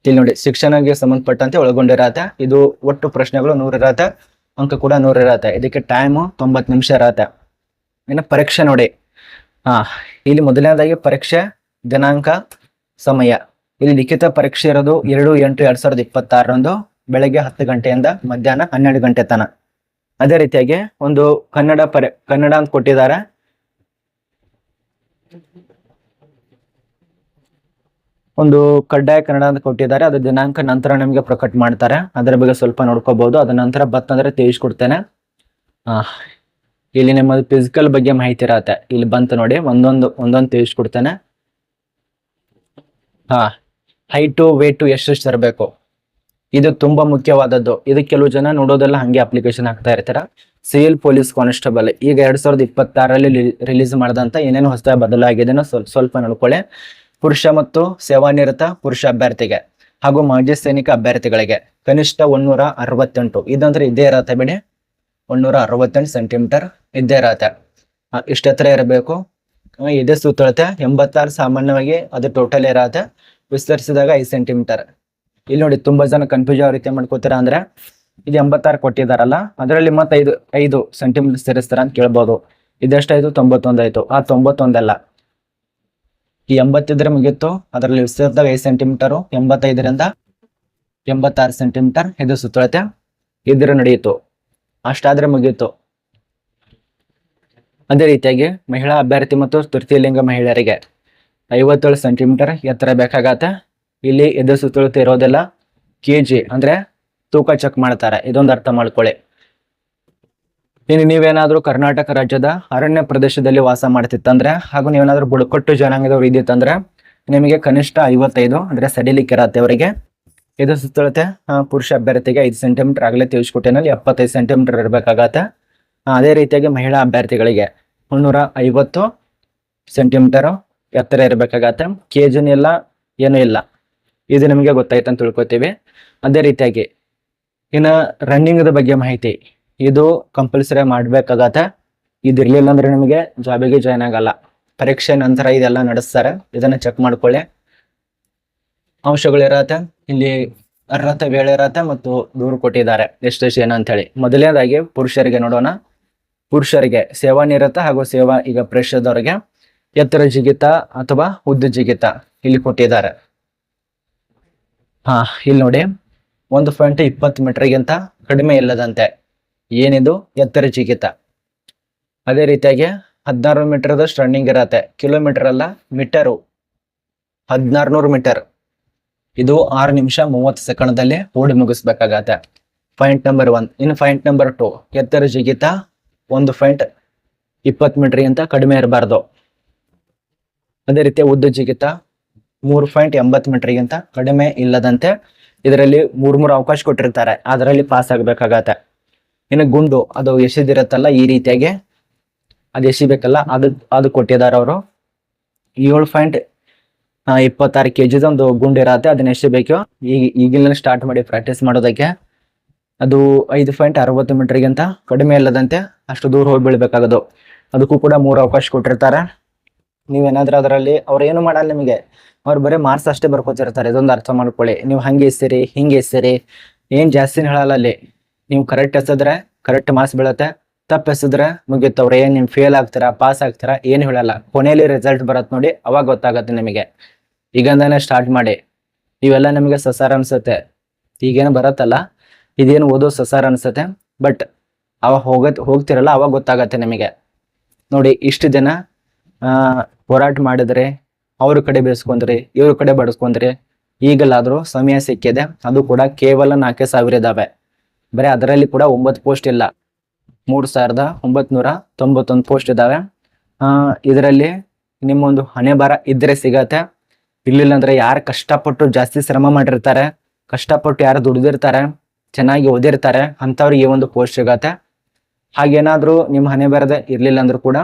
ಇಲ್ಲಿ ನೋಡಿ, ಶಿಕ್ಷಣಕ್ಕೆ ಸಂಬಂಧಪಟ್ಟಂತೆ ಒಳಗೊಂಡಿರತ್ತೆ. ಇದು ಒಟ್ಟು ಪ್ರಶ್ನೆಗಳು 100 ಇರತ್ತೆ, ಅಂಕ ಕೂಡ 100 ಇರತ್ತೆ. ಇದಕ್ಕೆ ಟೈಮು 90 ನಿಮಿಷ ಇರತ್ತೆ. ಇನ್ನು ಪರೀಕ್ಷೆ ನೋಡಿ, ಇಲ್ಲಿ ಮೊದಲನೇದಾಗಿ ಪರೀಕ್ಷೆ ದಿನಾಂಕ, ಸಮಯ. ಇಲ್ಲಿ ಲಿಖಿತ ಪರೀಕ್ಷೆ ಇರೋದು 2/8/2026 ಬೆಳಗ್ಗೆ 10 ಗಂಟೆಯಿಂದ ಮಧ್ಯಾಹ್ನ 12 ಗಂಟೆ ತನ. ಅದೇ ರೀತಿಯಾಗಿ ಒಂದು ಕನ್ನಡ ಅಂತ ಕೊಟ್ಟಿದ್ದಾರೆ. ಒಂದು ಕಡ್ಡಾಯ ಕನ್ನಡ ಅಂತ ಕೊಟ್ಟಿದ್ದಾರೆ. ಅದು ದಿನಾಂಕ ನಂತರ ನಿಮಗೆ ಪ್ರಕಟ ಮಾಡ್ತಾರೆ, ಅದರ ಬಗ್ಗೆ ಸ್ವಲ್ಪ ನೋಡ್ಕೋಬಹುದು. ಅದ ನಂತರ ಬತ್ತಂದ್ರೆ ತಿಳಿಸ್ಕೊಡ್ತೇನೆ. ಇಲ್ಲಿ ನಿಮ್ಮದು ಫಿಸಿಕಲ್ ಬಗ್ಗೆ ಮಾಹಿತಿ ಇರತ್ತೆ, ಇಲ್ಲಿ ಬಂತು ನೋಡಿ, ಒಂದೊಂದು ತಿಳಿಸ್ಕೊಡ್ತೇನೆ. ಹೈಟು ವೇಟು ಎಷ್ಟು ತರಬೇಕು, ಇದು ತುಂಬಾ ಮುಖ್ಯವಾದದ್ದು. ಇದು ಕೆಲವು ಜನ ನೋಡೋದೆಲ್ಲ ಹಂಗೆ ಅಪ್ಲಿಕೇಶನ್ ಹಾಕ್ತಾ ಇರ್ತಾರ. ಸಿವಿಲ್ ಪೊಲೀಸ್ ಕಾನ್ಸ್ಟೇಬಲ್ ಈಗ 2026 ರಿಲೀಸ್ ಮಾಡಿದಂತ ಏನೇನು ಹೊಸ ಬದಲಾಗಿದೆ ಸ್ವಲ್ಪ ನೋಡ್ಕೊಳ್ಳಿ. ಪುರುಷ ಮತ್ತು ಸೇವಾನಿರತ ಪುರುಷ ಅಭ್ಯರ್ಥಿಗೆ ಹಾಗೂ ಮಾಜಿ ಸೈನಿಕ ಅಭ್ಯರ್ಥಿಗಳಿಗೆ ಕನಿಷ್ಠ 168, ಇದಂದ್ರೆ ಇದೇ ಇರತ್ತೆ ಬಿಡಿ, 168 ಸೆಂಟಿಮೀಟರ್ ಇದ್ದೇ ಇರತ್ತೆ. ಇಷ್ಟ ಎತ್ತರ ಇರಬೇಕು. ಇದೇ ಸುತ್ತಳತೆ 86 ಸಾಮಾನ್ಯವಾಗಿ ಅದು ಟೋಟಲ್ ಇರತ್ತೆ, ವಿಸ್ತರಿಸಿದಾಗ 5 ಸೆಂಟಿಮೀಟರ್. ಇಲ್ಲಿ ನೋಡಿ, ತುಂಬಾ ಜನ ಕನ್ಫ್ಯೂಸ್ ಯಾವ ರೀತಿ ಮಾಡ್ಕೋತೀರಾ ಅಂದ್ರೆ, ಇದು 86 ಕೊಟ್ಟಿದಾರಲ್ಲ, ಅದರಲ್ಲಿ ಮತ್ತೆ 5 ಸೆಂಟಿಮೀಟರ್ ಸೇರಿಸ್ತಾರ ಅಂತ ಕೇಳ್ಬೋದು. ಇದೆಷ್ಟಾಯ್ತು? 91 ಆಯ್ತು. ಆ 91 ಅಲ್ಲ, ಈ 80 ಇದ್ರೆ ಮುಗೀತು. ಅದರಲ್ಲಿ ವಿಸ್ತೃತ 5 ಸೆಂಟಿಮೀಟರ್, 85ರಿಂದ 86 ಸೆಂಟಿಮೀಟರ್ ಇದು ಸುತ್ತಳತೆ ಇದ್ರೆ ನಡೆಯಿತು. ಅಷ್ಟಾದ್ರೆ ಮುಗೀತು. ಅದೇ ರೀತಿಯಾಗಿ ಮಹಿಳಾ ಅಭ್ಯರ್ಥಿ ಮತ್ತು ತೃತೀಯ ಲಿಂಗ ಮಹಿಳೆಯರಿಗೆ 57 ಸೆಂಟಿಮೀಟರ್ ಎತ್ತರ ಬೇಕಾಗತ್ತೆ. ಇಲ್ಲಿ ಎದೆ ಸುತ್ತಳತೆ ಇರೋದಿಲ್ಲ, ಕೆಜಿ ಅಂದ್ರೆ ತೂಕ ಚೆಕ್ ಮಾಡ್ತಾರೆ. ಇದೊಂದು ಅರ್ಥ ಮಾಡ್ಕೊಳ್ಳಿ. ಇನ್ನು ನೀವೇನಾದ್ರೂ ಕರ್ನಾಟಕ ರಾಜ್ಯದ ಅರಣ್ಯ ಪ್ರದೇಶದಲ್ಲಿ ವಾಸ ಮಾಡ್ತಿತ್ತಂದ್ರೆ ಹಾಗೂ ನೀವೇನಾದ್ರೂ ಬುಡಕಟ್ಟು ಜನಾಂಗದವ್ರು ಇದ್ದಿತ್ತಂದ್ರೆ ನಿಮಗೆ ಕನಿಷ್ಠ 55 ಅಂದ್ರೆ ಸಡಿಲಿಕ್ಕೆ ಇರತ್ತೆ ಅವರಿಗೆ. ಇದು ಸುತ್ತಳತೆ ಪುರುಷ ಅಭ್ಯರ್ಥಿಗೆ 5 ಸೆಂಟಿಮೀಟರ್ ಆಗಲೇ ತಿಳಿಸ್ಕೊಟ್ಟಿನಲ್ಲಿ 75 ಸೆಂಟಿಮೀಟರ್ ಇರಬೇಕಾಗತ್ತೆ. ಅದೇ ರೀತಿಯಾಗಿ ಮಹಿಳಾ ಅಭ್ಯರ್ಥಿಗಳಿಗೆ 350 ಸೆಂಟಿಮೀಟರ್ ಎತ್ತರ ಇರಬೇಕಾಗತ್ತೆ. ಕೆಜಿನೂ ಇಲ್ಲ, ಏನೂ ಇಲ್ಲ. ಇದು ನಿಮಗೆ ಗೊತ್ತಾಯ್ತು ಅಂತ ತಿಳ್ಕೊತೀವಿ. ಅದೇ ರೀತಿಯಾಗಿ ಇನ್ನು ರನ್ನಿಂಗ್ ಬಗ್ಗೆ ಮಾಹಿತಿ, ಇದು ಕಂಪಲ್ಸರಿ ಮಾಡ್ಬೇಕಾಗತ್ತೆ. ಇದು ಇರ್ಲಿಲ್ಲ ಅಂದ್ರೆ ನಿಮಗೆ ಜಾಬಿಗೆ ಜಾಯ್ನ್ ಆಗಲ್ಲ. ಪರೀಕ್ಷೆ ನಂತರ ಇದೆಲ್ಲ ನಡೆಸ್ತಾರೆ, ಇದನ್ನ ಚೆಕ್ ಮಾಡ್ಕೊಳ್ಳಿ. ಅಂಶಗಳಿರತ್ತೆ ಇಲ್ಲಿ, ಅರ್ಹತೆ ವೇಳೆ ಇರತ್ತೆ ಮತ್ತು ದೂರು ಕೊಟ್ಟಿದ್ದಾರೆ ಎಷ್ಟೆಷ್ಟು ಏನು ಅಂತ ಹೇಳಿ. ಮೊದಲನೇದಾಗಿ ಪುರುಷರಿಗೆ ನೋಡೋಣ. ಪುರುಷರಿಗೆ ಸೇವಾ ನಿರತ ಹಾಗೂ ಸೇವಾ ಈಗ ಪ್ರೇಷದವರಿಗೆ ಎತ್ತರ ಜಿಗಿತ ಅಥವಾ ಉದ್ದ ಜಿಗಿತ ಇಲ್ಲಿ ಕೊಟ್ಟಿದ್ದಾರೆ. ಇಲ್ಲಿ ನೋಡಿ, 1.20 ಮೀಟರ್ಗಿಂತ ಕಡಿಮೆ ಇಲ್ಲದಂತೆ ಏನಿದು ಎತ್ತರ ಜಿಗಿತ. ಅದೇ ರೀತಿಯಾಗಿ 16 ಮೀಟರ್ದಷ್ಟು ರನ್ನಿಂಗ್ ಇರತ್ತೆ. ಕಿಲೋಮೀಟರ್ ಅಲ್ಲ, ಮೀಟರು. 1600 ಮೀಟರ್, ಇದು 6 ನಿಮಿಷ 30 ಸೆಕೆಂಡ್ದಲ್ಲಿ ಓಡಿ ಮುಗಿಸ್ಬೇಕಾಗತ್ತೆ. Point number 1. ಇನ್ನು ಪಾಯಿಂಟ್ ನಂಬರ್ 2, ಎತ್ತರ ಜಿಗಿತ 1.20 ಮೀಟರ್ಗಿಂತ ಕಡಿಮೆ ಇರಬಾರ್ದು. ಅದೇ ರೀತಿ ಉದ್ದ ಜಿಗಿತ 3.80 ಮೀಟರ್ಗಿಂತ ಕಡಿಮೆ ಇಲ್ಲದಂತೆ ಇದರಲ್ಲಿ 3 ಅವಕಾಶ ಕೊಟ್ಟಿರ್ತಾರೆ, ಅದರಲ್ಲಿ ಪಾಸ್ ಆಗ್ಬೇಕಾಗತ್ತೆ. ಇನ್ನು ಗುಂಡು ಅದು ಎಸೆದಿರತ್ತಲ್ಲ, ಈ ರೀತಿಯಾಗಿ ಅದು ಎಸಿಬೇಕಲ್ಲ, ಅದು ಕೊಟ್ಟಿದ್ದಾರೆ ಅವರು. 7.26 kg ಒಂದು ಗುಂಡು ಇರತ್ತೆ, ಅದನ್ನ ಎಸಿಬೇಕು. ಈಗಿನ ಸ್ಟಾರ್ಟ್ ಮಾಡಿ ಪ್ರಾಕ್ಟೀಸ್ ಮಾಡೋದಕ್ಕೆ. ಅದು 5.60 ಮೀಟರ್ಗಿಂತ ಕಡಿಮೆ ಇಲ್ಲದಂತೆ ಅಷ್ಟು ದೂರ ಹೋಗಿ ಬೀಳ್ಬೇಕಾಗೋದು. ಅದಕ್ಕೂ ಕೂಡ 3 ಅವಕಾಶ ಕೊಟ್ಟಿರ್ತಾರೆ. ನೀವೇನಾದ್ರೂ ಅದರಲ್ಲಿ ಅವ್ರು ಏನು ಮಾಡಲ್ಲ ನಿಮಗೆ, ಅವ್ರು ಬರೀ ಮಾರ್ಕ್ಸ್ ಅಷ್ಟೇ ಬರ್ಕೋತಿರ್ತಾರೆ. ಇದೊಂದು ಅರ್ಥ ಮಾಡ್ಕೊಳ್ಳಿ. ನೀವು ಹಂಗೆ ಎಸಿರಿ, ಹಿಂಗೆ ಎಸಿರಿ, ಏನ್ ಜಾಸ್ತಿನ ಹೇಳಲ್ಲ ಅಲ್ಲಿ. ನೀವು ಕರೆಕ್ಟ್ ಎಸಿದ್ರೆ ಕರೆಕ್ಟ್ ಮಾರ್ಕ್ಸ್ ಬೀಳುತ್ತೆ, ತಪ್ಪು ಎಸಿದ್ರೆ ಮುಗಿತು. ಅವ್ರು ಏನ್ ನಿಮ್ ಫೇಲ್ ಆಗ್ತೀರಾ ಪಾಸ್ ಆಗ್ತೀರಾ ಏನು ಹೇಳಲ್ಲ. ಕೊನೆಯಲ್ಲಿ ರಿಸಲ್ಟ್ ಬರತ್ ನೋಡಿ, ಅವಾಗ ಗೊತ್ತಾಗತ್ತೆ ನಿಮಗೆ. ಈಗಂದಾನೆ ಸ್ಟಾರ್ಟ್ ಮಾಡಿ. ಇವೆಲ್ಲ ನಿಮಗೆ ಸಸಾರ ಅನ್ಸುತ್ತೆ, ಈಗೇನು ಬರತ್ತಲ್ಲ, ಇದೇನು ಓದೋ ಸಸಾರ ಅನ್ಸುತ್ತೆ. ಬಟ್ ಅವಾಗ ಹೋಗ್ತಿರಲ್ಲ, ಅವಾಗ ಗೊತ್ತಾಗತ್ತೆ ನಿಮಗೆ. ನೋಡಿ, ಇಷ್ಟು ದಿನ ಹೋರಾಟ ಮಾಡಿದ್ರೆ ಅವ್ರ ಕಡೆ ಬೇಯಿಸ್ಕೊಂಡ್ರಿ, ಇವ್ರ ಕಡೆ ಬಡಿಸ್ಕೊಂಡ್ರಿ. ಈಗಲಾದ್ರೂ ಸಮಯ ಸಿಕ್ಕಿದೆ, ಅದು ಕೂಡ ಕೇವಲ 4,000 ಇದಾವೆ. ಬರೀ ಅದರಲ್ಲಿ ಕೂಡ 9 ಪೋಸ್ಟ್ ಇಲ್ಲ, 3,991 ಪೋಸ್ಟ್ ಇದಾವೆ. ಇದರಲ್ಲಿ ನಿಮ್ಮೊಂದು ಹಣೆ ಬರ ಇದ್ರೆ ಸಿಗತ್ತೆ. ಇರ್ಲಿಲ್ಲ ಅಂದ್ರೆ ಯಾರು ಕಷ್ಟಪಟ್ಟು ಜಾಸ್ತಿ ಶ್ರಮ ಮಾಡಿರ್ತಾರೆ, ಕಷ್ಟಪಟ್ಟು ಯಾರು ದುಡಿದಿರ್ತಾರೆ, ಚೆನ್ನಾಗಿ ಓದಿರ್ತಾರೆ, ಅಂಥವ್ರಿಗೆ ಒಂದು ಪೋಸ್ಟ್ ಸಿಗತ್ತೆ. ಹಾಗೇನಾದ್ರೂ ನಿಮ್ಮ ಹಣೆ ಬರದೆ ಇರ್ಲಿಲ್ಲ ಅಂದ್ರೂ ಕೂಡ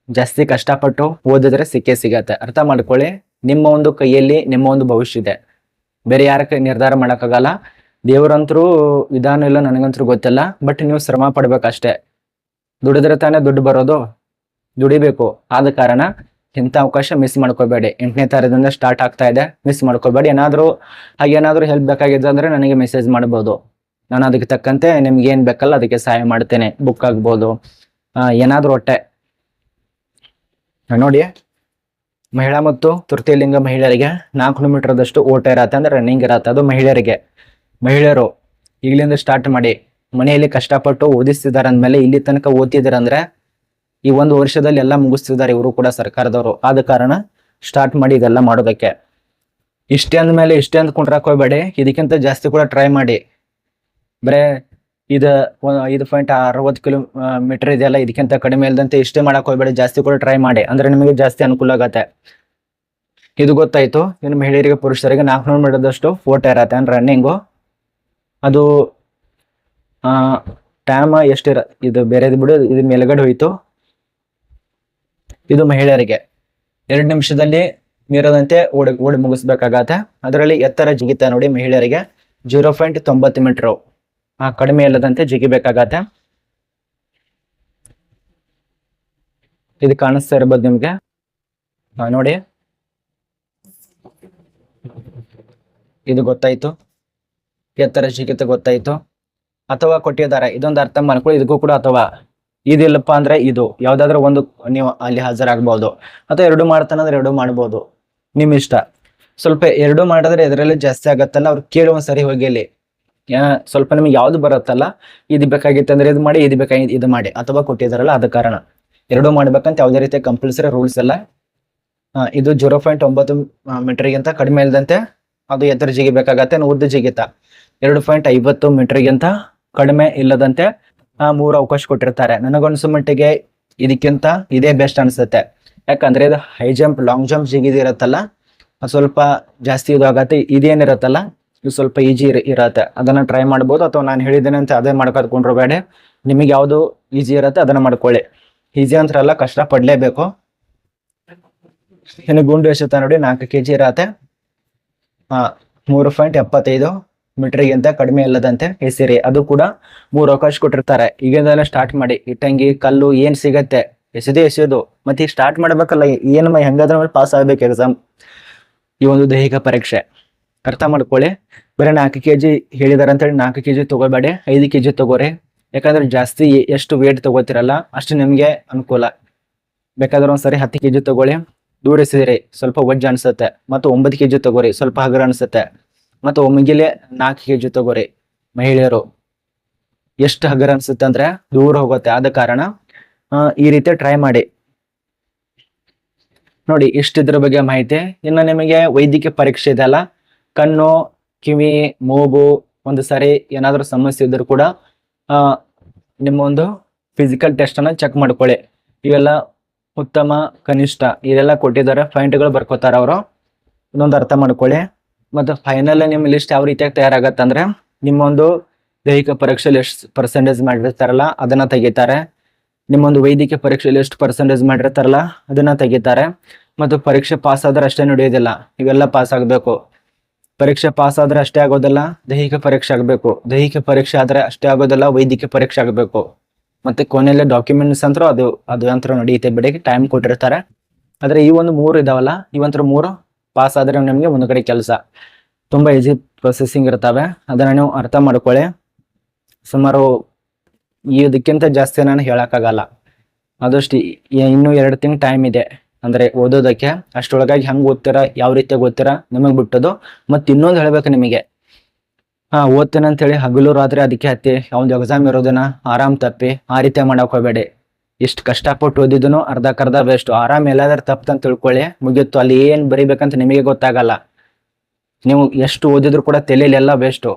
ಜಾಸ್ತಿ ಕಷ್ಟಪಟ್ಟು ಓದಿದ್ರೆ ಸಿಕ್ಕೇ ಸಿಗತ್ತೆ. ಅರ್ಥ ಮಾಡ್ಕೊಳ್ಳಿ. ನಿಮ್ಮ ಒಂದು ಕೈಯಲ್ಲಿ ನಿಮ್ಮ ಒಂದು ಭವಿಷ್ಯ ಇದೆ, ಬೇರೆ ಯಾರ ಕೈ ನಿರ್ಧಾರ ಮಾಡೋಕ್ಕಾಗಲ್ಲ. ದೇವರಂತರೂ ವಿಧಾನ ಇಲ್ಲ, ನನಗಂತರೂ ಗೊತ್ತಿಲ್ಲ. ಬಟ್ ನೀವು ಶ್ರಮ ಪಡ್ಬೇಕಷ್ಟೇ. ದುಡಿದ್ರೆ ತಾನೇ ದುಡ್ಡು ಬರೋದು, ದುಡಿಬೇಕು. ಆದ ಕಾರಣ ಇಂಥ ಅವಕಾಶ ಮಿಸ್ ಮಾಡ್ಕೋಬೇಡಿ. 8ನೇ ತಾರೀಕಿಂದ ಸ್ಟಾರ್ಟ್ ಆಗ್ತಾ ಇದೆ, ಮಿಸ್ ಮಾಡ್ಕೋಬೇಡಿ. ಹಾಗೇನಾದ್ರೂ ಹೆಲ್ಪ್ ಬೇಕಾಗಿದೆ ಅಂದ್ರೆ ನನಗೆ ಮೆಸೇಜ್ ಮಾಡ್ಬೋದು. ನಾನು ಅದಕ್ಕೆ ತಕ್ಕಂತೆ ನಿಮ್ಗೆ ಏನ್ ಬೇಕಲ್ಲ ಅದಕ್ಕೆ ಸಹಾಯ ಮಾಡ್ತೇನೆ. ಬುಕ್ ಆಗ್ಬೋದು, ಏನಾದ್ರೂ ಒಟ್ಟೆ. ನೋಡಿ, ಮಹಿಳಾ ಮತ್ತು ತೃತೀಯ ಲಿಂಗ ಮಹಿಳೆಯರಿಗೆ 4 ಮೀಟರ್ದಷ್ಟು ಓಟ ಇರತ್ತೆ, ಅಂದ್ರೆ ರನ್ನಿಂಗ್ ಇರತ್ತೆ. ಅದು ಮಹಿಳೆಯರು ಈಗಲಿಂದ ಸ್ಟಾರ್ಟ್ ಮಾಡಿ ಮನೆಯಲ್ಲಿ ಕಷ್ಟಪಟ್ಟು ಓದಿಸ್ತಿದ್ದಾರೆ ಅಂದ್ಮೇಲೆ ಇಲ್ಲಿ ತನಕ ಓದ್ತಿದ್ದಾರೆ ಅಂದ್ರೆ ಈ 1 ವರ್ಷದಲ್ಲಿ ಎಲ್ಲ ಮುಗಿಸ್ತಿದ್ದಾರೆ ಇವರು ಕೂಡ, ಸರ್ಕಾರದವರು. ಆದ ಕಾರಣ ಸ್ಟಾರ್ಟ್ ಮಾಡಿ ಇದೆಲ್ಲ ಮಾಡೋದಕ್ಕೆ. ಇಷ್ಟೇ ಅಂದ್ಮೇಲೆ ಇಷ್ಟೇ ಅಂದ್ಕೊಂಡ್ರಾಕ್ ಹೋಗ್ಬೇಡಿ, ಇದಕ್ಕಿಂತ ಜಾಸ್ತಿ ಕೂಡ ಟ್ರೈ ಮಾಡಿ. ಬರೇ ಇದು 5.60 ಕಿಲೋಮೀಟರ್ ಇದೆಯಲ್ಲ, ಇದಕ್ಕಿಂತ ಕಡಿಮೆ ಇಲ್ಲದಂತೆ ಇಷ್ಟೇ ಮಾಡಕ್ ಹೋಗ್ಬೇಡಿ, ಜಾಸ್ತಿ ಕೂಡ ಟ್ರೈ ಮಾಡಿ. ಅಂದ್ರೆ ನಿಮಗೆ ಜಾಸ್ತಿ ಅನುಕೂಲ ಆಗತ್ತೆ. ಇದು ಗೊತ್ತಾಯ್ತು. ಇನ್ನು ಮಹಿಳೆಯರಿಗೆ ಪುರುಷರಿಗೆ 400 ಮೀಟರ್ದಷ್ಟು ಓಟ ಇರತ್ತೆ, ಅಂದ್ರೆ ರನ್ನಿಂಗು. ಅದು ಟೈಮ್ ಎಷ್ಟಿರ, ಇದು ಬೇರೆದು ಬಿಡು, ಇದು ಮೇಲ್ಗಡೆ ಹೋಯ್ತು. ಇದು ಮಹಿಳೆಯರಿಗೆ 2 ನಿಮಿಷದಲ್ಲಿ ಮೀರದಂತೆ ಓಡಿ ಮುಗಿಸ್ಬೇಕಾಗತ್ತೆ. ಅದರಲ್ಲಿ ಎತ್ತರ ಜಿಗಿತ ನೋಡಿ, ಮಹಿಳೆಯರಿಗೆ 0.90 ಮೀಟರ್ ಕಡಿಮೆ ಇಲ್ಲದಂತೆ ಜಿಗಿಬೇಕಾಗತ್ತೆ. ಇದು ಕಾಣಿಸ್ತಾ ಇರ್ಬೋದು ನಿಮ್ಗೆ. ನೋಡಿ, ಇದು ಗೊತ್ತಾಯ್ತು, ಎತ್ತರ ಜಿಗಿತ ಗೊತ್ತಾಯ್ತು. ಅಥವಾ ಕೊಟ್ಟಿದ್ದಾರೆ, ಇದೊಂದು ಅರ್ಥ ಮಾಡ್ಕೊಳ್ಳಿ. ಇದಕ್ಕೂ ಕೂಡ ಅಥವಾ ಇದಿಲ್ಲಪ್ಪ ಅಂದ್ರೆ ಇದು ಯಾವ್ದಾದ್ರು ಒಂದು ನೀವು ಅಲ್ಲಿ ಹಾಜರಾಗ್ಬೋದು, ಅಥವಾ ಎರಡು ಮಾಡ್ತಾನಂದ್ರೆ ಎರಡು ಮಾಡ್ಬೋದು, ನಿಮ್ ಇಷ್ಟ. ಸ್ವಲ್ಪ ಎರಡು ಮಾಡಿದ್ರೆ ಇದರಲ್ಲಿ ಜಾಸ್ತಿ ಆಗತ್ತಲ್ಲ, ಅವ್ರು ಕೇಳಿ ಒಂದ್ಸರಿ ಹೋಗಿ ಅಲ್ಲಿ ಸ್ವಲ್ಪ ನಿಮ್ಗೆ ಯಾವ್ದು ಬರುತ್ತಲ್ಲ, ಇದು ಬೇಕಾಗಿತ್ತು ಅಂದ್ರೆ ಇದು ಮಾಡಿ, ಇದು ಬೇಕಾಗಿತ್ತು ಇದು ಮಾಡಿ, ಅಥವಾ ಕೊಟ್ಟಿದಾರಲ್ಲ ಅದ ಕಾರಣ ಎರಡು ಮಾಡ್ಬೇಕಂತ ಯಾವುದೇ ರೀತಿಯ ಕಂಪಲ್ಸರಿ ರೂಲ್ಸ್ ಎಲ್ಲ. ಇದು 0.9 ಮೀಟರ್ಗಿಂತ ಕಡಿಮೆ ಇಲ್ಲದಂತೆ ಅದು ಎತ್ತರ ಜಿಗಿಬೇಕಾಗತ್ತೆ. ಉದ್ದ ಜಿಗಿತ 2.50 ಮೀಟರ್ಗಿಂತ ಕಡಿಮೆ ಇಲ್ಲದಂತೆ 3 ಅವಕಾಶ ಕೊಟ್ಟಿರ್ತಾರೆ. ನನಗನ್ಸೋ ಮಟ್ಟಿಗೆ ಇದಕ್ಕಿಂತ ಇದೇ ಬೆಸ್ಟ್ ಅನ್ಸುತ್ತೆ. ಯಾಕಂದ್ರೆ ಇದು ಹೈ ಜಂಪ್, ಲಾಂಗ್ ಜಂಪ್ ಜಿಗಿದಿರತ್ತಲ್ಲ, ಸ್ವಲ್ಪ ಜಾಸ್ತಿ ಇದು ಆಗತ್ತೆ. ಇದೇನಿರತ್ತಲ್ಲ ಇದು ಸ್ವಲ್ಪ ಈಜಿ ಇರತ್ತೆ, ಅದನ್ನ ಟ್ರೈ ಮಾಡ್ಬೋದು. ಅಥವಾ ನಾನು ಹೇಳಿದ್ದೇನೆ ಅಂತ ಅದೇ ಮಾಡ್ಕೊಂಡ್ರು ಬೇಡ, ನಿಮಗೆ ಯಾವ್ದು ಈಜಿ ಇರತ್ತೆ ಅದನ್ನ ಮಾಡ್ಕೊಳ್ಳಿ. ಈಜಿ ಅಂತಾರಲ್ಲ, ಕಷ್ಟ ಪಡ್ಲೇಬೇಕು. ಇನ್ನು ಗುಂಡು ಎಷ್ಟುತ್ತ ನೋಡಿ, 4 kg ಇರತ್ತೆ. 3.75 ಮೀಟರ್ಗಿಂತ ಕಡಿಮೆ ಇಲ್ಲದಂತೆ ಎಸಿರಿ. ಅದು ಕೂಡ 3 ಅವಕಾಶ ಕೊಟ್ಟಿರ್ತಾರೆ. ಈಗಿಂದೆಲ್ಲ ಸ್ಟಾರ್ಟ್ ಮಾಡಿ, ಇಟ್ಟಂಗಿ ಕಲ್ಲು ಏನ್ ಸಿಗತ್ತೆ ಎಸೆಯೋದು. ಮತ್ತೆ ಈಗ ಸ್ಟಾರ್ಟ್ ಮಾಡ್ಬೇಕಲ್ಲ, ಏನು ಹೆಂಗಾದ್ರ ಮೇಲೆ ಪಾಸ್ ಆಗ್ಬೇಕು ಎಕ್ಸಾಮ್. ಈ ಒಂದು ದೈಹಿಕ ಪರೀಕ್ಷೆ ಅರ್ಥ ಮಾಡ್ಕೊಳ್ಳಿ. ಬರೀ 4 kg ಹೇಳಿದಾರೆ ಅಂತೇಳಿ 4 kg ತಗೋಬೇಡಿ, 5 kg ತಗೋರಿ. ಯಾಕಂದ್ರೆ ಜಾಸ್ತಿ ಎಷ್ಟು ವೇಟ್ ತಗೋತಿರಲ್ಲ ಅಷ್ಟು ನಿಮ್ಗೆ ಅನುಕೂಲ. ಬೇಕಾದ್ರೆ ಒಂದ್ಸರಿ 10 kg ತಗೊಳ್ಳಿ, ದೂರ ಎಸೆದಿರಿ, ಸ್ವಲ್ಪ ವಜ್ಜ ಅನ್ಸುತ್ತೆ. ಮತ್ತು 9 kg ತಗೋರಿ, ಸ್ವಲ್ಪ ಹಗರ ಅನ್ಸುತ್ತೆ. ಮತ್ತು ಒಮ್ಮಿಗಿಲೆ 4 kg ತಗೋರಿ. ಮಹಿಳೆಯರು ಎಷ್ಟು ಹಗರ ಅನ್ಸುತ್ತೆ ಅಂದ್ರೆ ದೂರ ಹೋಗುತ್ತೆ. ಆದ ಕಾರಣ ಈ ರೀತಿ ಟ್ರೈ ಮಾಡಿ ನೋಡಿ. ಇಷ್ಟಿದ್ರ ಬಗ್ಗೆ ಮಾಹಿತಿ. ಇನ್ನು ನಿಮಗೆ ವೈದ್ಯಕೀಯ ಪರೀಕ್ಷೆ ಇದೆಲ್ಲ, ಕಣ್ಣು, ಕಿವಿ, ಮೂಗು ಒಂದು ಸರಿ ಏನಾದರೂ ಸಮಸ್ಯೆ ಇದ್ರೂ ಕೂಡ ನಿಮ್ಮ ಒಂದು ಫಿಸಿಕಲ್ ಟೆಸ್ಟ್ ಅನ್ನ ಚೆಕ್ ಮಾಡ್ಕೊಳ್ಳಿ. ಇವೆಲ್ಲ ಉತ್ತಮ, ಕನಿಷ್ಠ ಇದೆಲ್ಲ ಕೊಟ್ಟಿದ್ದಾರೆ, ಪಾಯಿಂಟ್ಗಳು ಬರ್ಕೋತಾರ ಅವರು. ಇನ್ನೊಂದು ಅರ್ಥ ಮಾಡ್ಕೊಳ್ಳಿ. ಮತ್ತು ಫೈನಲ್ ನಿಮ್ಮ ಲಿಸ್ಟ್ ಯಾವ ರೀತಿಯಾಗಿ ತಯಾರಾಗತ್ತಂದ್ರೆ, ನಿಮ್ಮೊಂದು ದೈಹಿಕ ಪರೀಕ್ಷೆಯಲ್ಲಿ ಎಷ್ಟು ಪರ್ಸೆಂಟೇಜ್ ಮಾಡಿರ್ತಾರಲ್ಲ ಅದನ್ನ ತೆಗಿತಾರೆ. ನಿಮ್ಮೊಂದು ವೈದ್ಯಕೀಯ ಪರೀಕ್ಷೆಯಲ್ಲಿ ಎಷ್ಟು ಪರ್ಸೆಂಟೇಜ್ ಮಾಡಿರ್ತಾರಲ್ಲ ಅದನ್ನ ತೆಗಿತಾರೆ. ಮತ್ತು ಪರೀಕ್ಷೆ ಪಾಸ್ ಆದ್ರೆ ಅಷ್ಟೇ ನಡೆಯೋದಿಲ್ಲ, ಇವೆಲ್ಲ ಪಾಸ್ ಆಗಬೇಕು. ಪರೀಕ್ಷೆ ಪಾಸ್ ಆದ್ರೆ ಅಷ್ಟೇ ಆಗೋದಿಲ್ಲ, ದೈಹಿಕ ಪರೀಕ್ಷೆ ಆಗಬೇಕು. ದೈಹಿಕ ಪರೀಕ್ಷೆ ಆದ್ರೆ ಅಷ್ಟೇ ಆಗೋದಿಲ್ಲ, ವೈದ್ಯಕೀಯ ಪರೀಕ್ಷೆ ಆಗಬೇಕು. ಮತ್ತೆ ಕೊನೆಯಲ್ಲಿ ಡಾಕ್ಯುಮೆಂಟ್ಸ್ ಅಂತ ಅದು ಅಂತ ನಡೆಯುತ್ತೆ ಬಿಡಿ, ಟೈಮ್ ಕೊಟ್ಟಿರ್ತಾರೆ. ಆದ್ರೆ ಈ ಒಂದು 3 ಇದಾವಲ್ಲ, ಇವಂತರ 3 ಪಾಸ್ ಆದ್ರೆ ನಿಮಗೆ ಮುಂದ್ಗಡೆ ಕೆಲಸ. ತುಂಬಾ ಈಸಿ ಪ್ರೊಸೆಸಿಂಗ್ ಇರ್ತವೆ, ಅದನ್ನ ನೀವು ಅರ್ಥ ಮಾಡ್ಕೊಳ್ಳಿ. ಸುಮಾರು ಇದಕ್ಕಿಂತ ಜಾಸ್ತಿ ನಾನು ಹೇಳಕ್ಕಾಗಲ್ಲ. ಆದಷ್ಟು ಇನ್ನೂ 2 ತಿಂಗಳು ಟೈಮ್ ಇದೆ ಅಂದ್ರೆ ಓದೋದಕ್ಕೆ. ಅಷ್ಟೊಳಗಾಗಿ ಹೆಂಗ್ ಓದ್ತೀರಾ, ಯಾವ ರೀತಿಯಾಗಿ ಓದ್ತೀರಾ ನಿಮಗ್ ಬಿಟ್ಟದು. ಮತ್ತೆ ಇನ್ನೊಂದು ಹೇಳ್ಬೇಕು ನಿಮಗೆ, ಓದ್ತೇನೆ ಅಂತ ಹೇಳಿ ಹಗಲು ರಾತ್ರಿ ಅದಕ್ಕೆ ಹತ್ತಿ ಯಾವ್ದು ಎಕ್ಸಾಮ್ ಇರೋದನ್ನ ಆರಾಮ್ ತಪ್ಪಿ ಆ ರೀತಿ ಮಾಡಕ್ ಹೋಗ್ಬೇಡಿ. ಇಷ್ಟು ಕಷ್ಟಪಟ್ಟು ಓದಿದನು ಅರ್ಧಕ್ಕರ್ಧ ವೇಸ್ಟ್. ಆರಾಮ್ ಎಲ್ಲಾದ್ರೂ ತಪ್ಪಂತ ತಿಳ್ಕೊಳ್ಳಿ, ಮುಗಿತ್ತು. ಅಲ್ಲಿ ಏನ್ ಬರಿಬೇಕಂತ ನಿಮಗೆ ಗೊತ್ತಾಗಲ್ಲ. ನೀವು ಎಷ್ಟು ಓದಿದ್ರು ಕೂಡ ತಲೆಯಲ್ಲಿ ಎಲ್ಲ ವೇಸ್ಟು.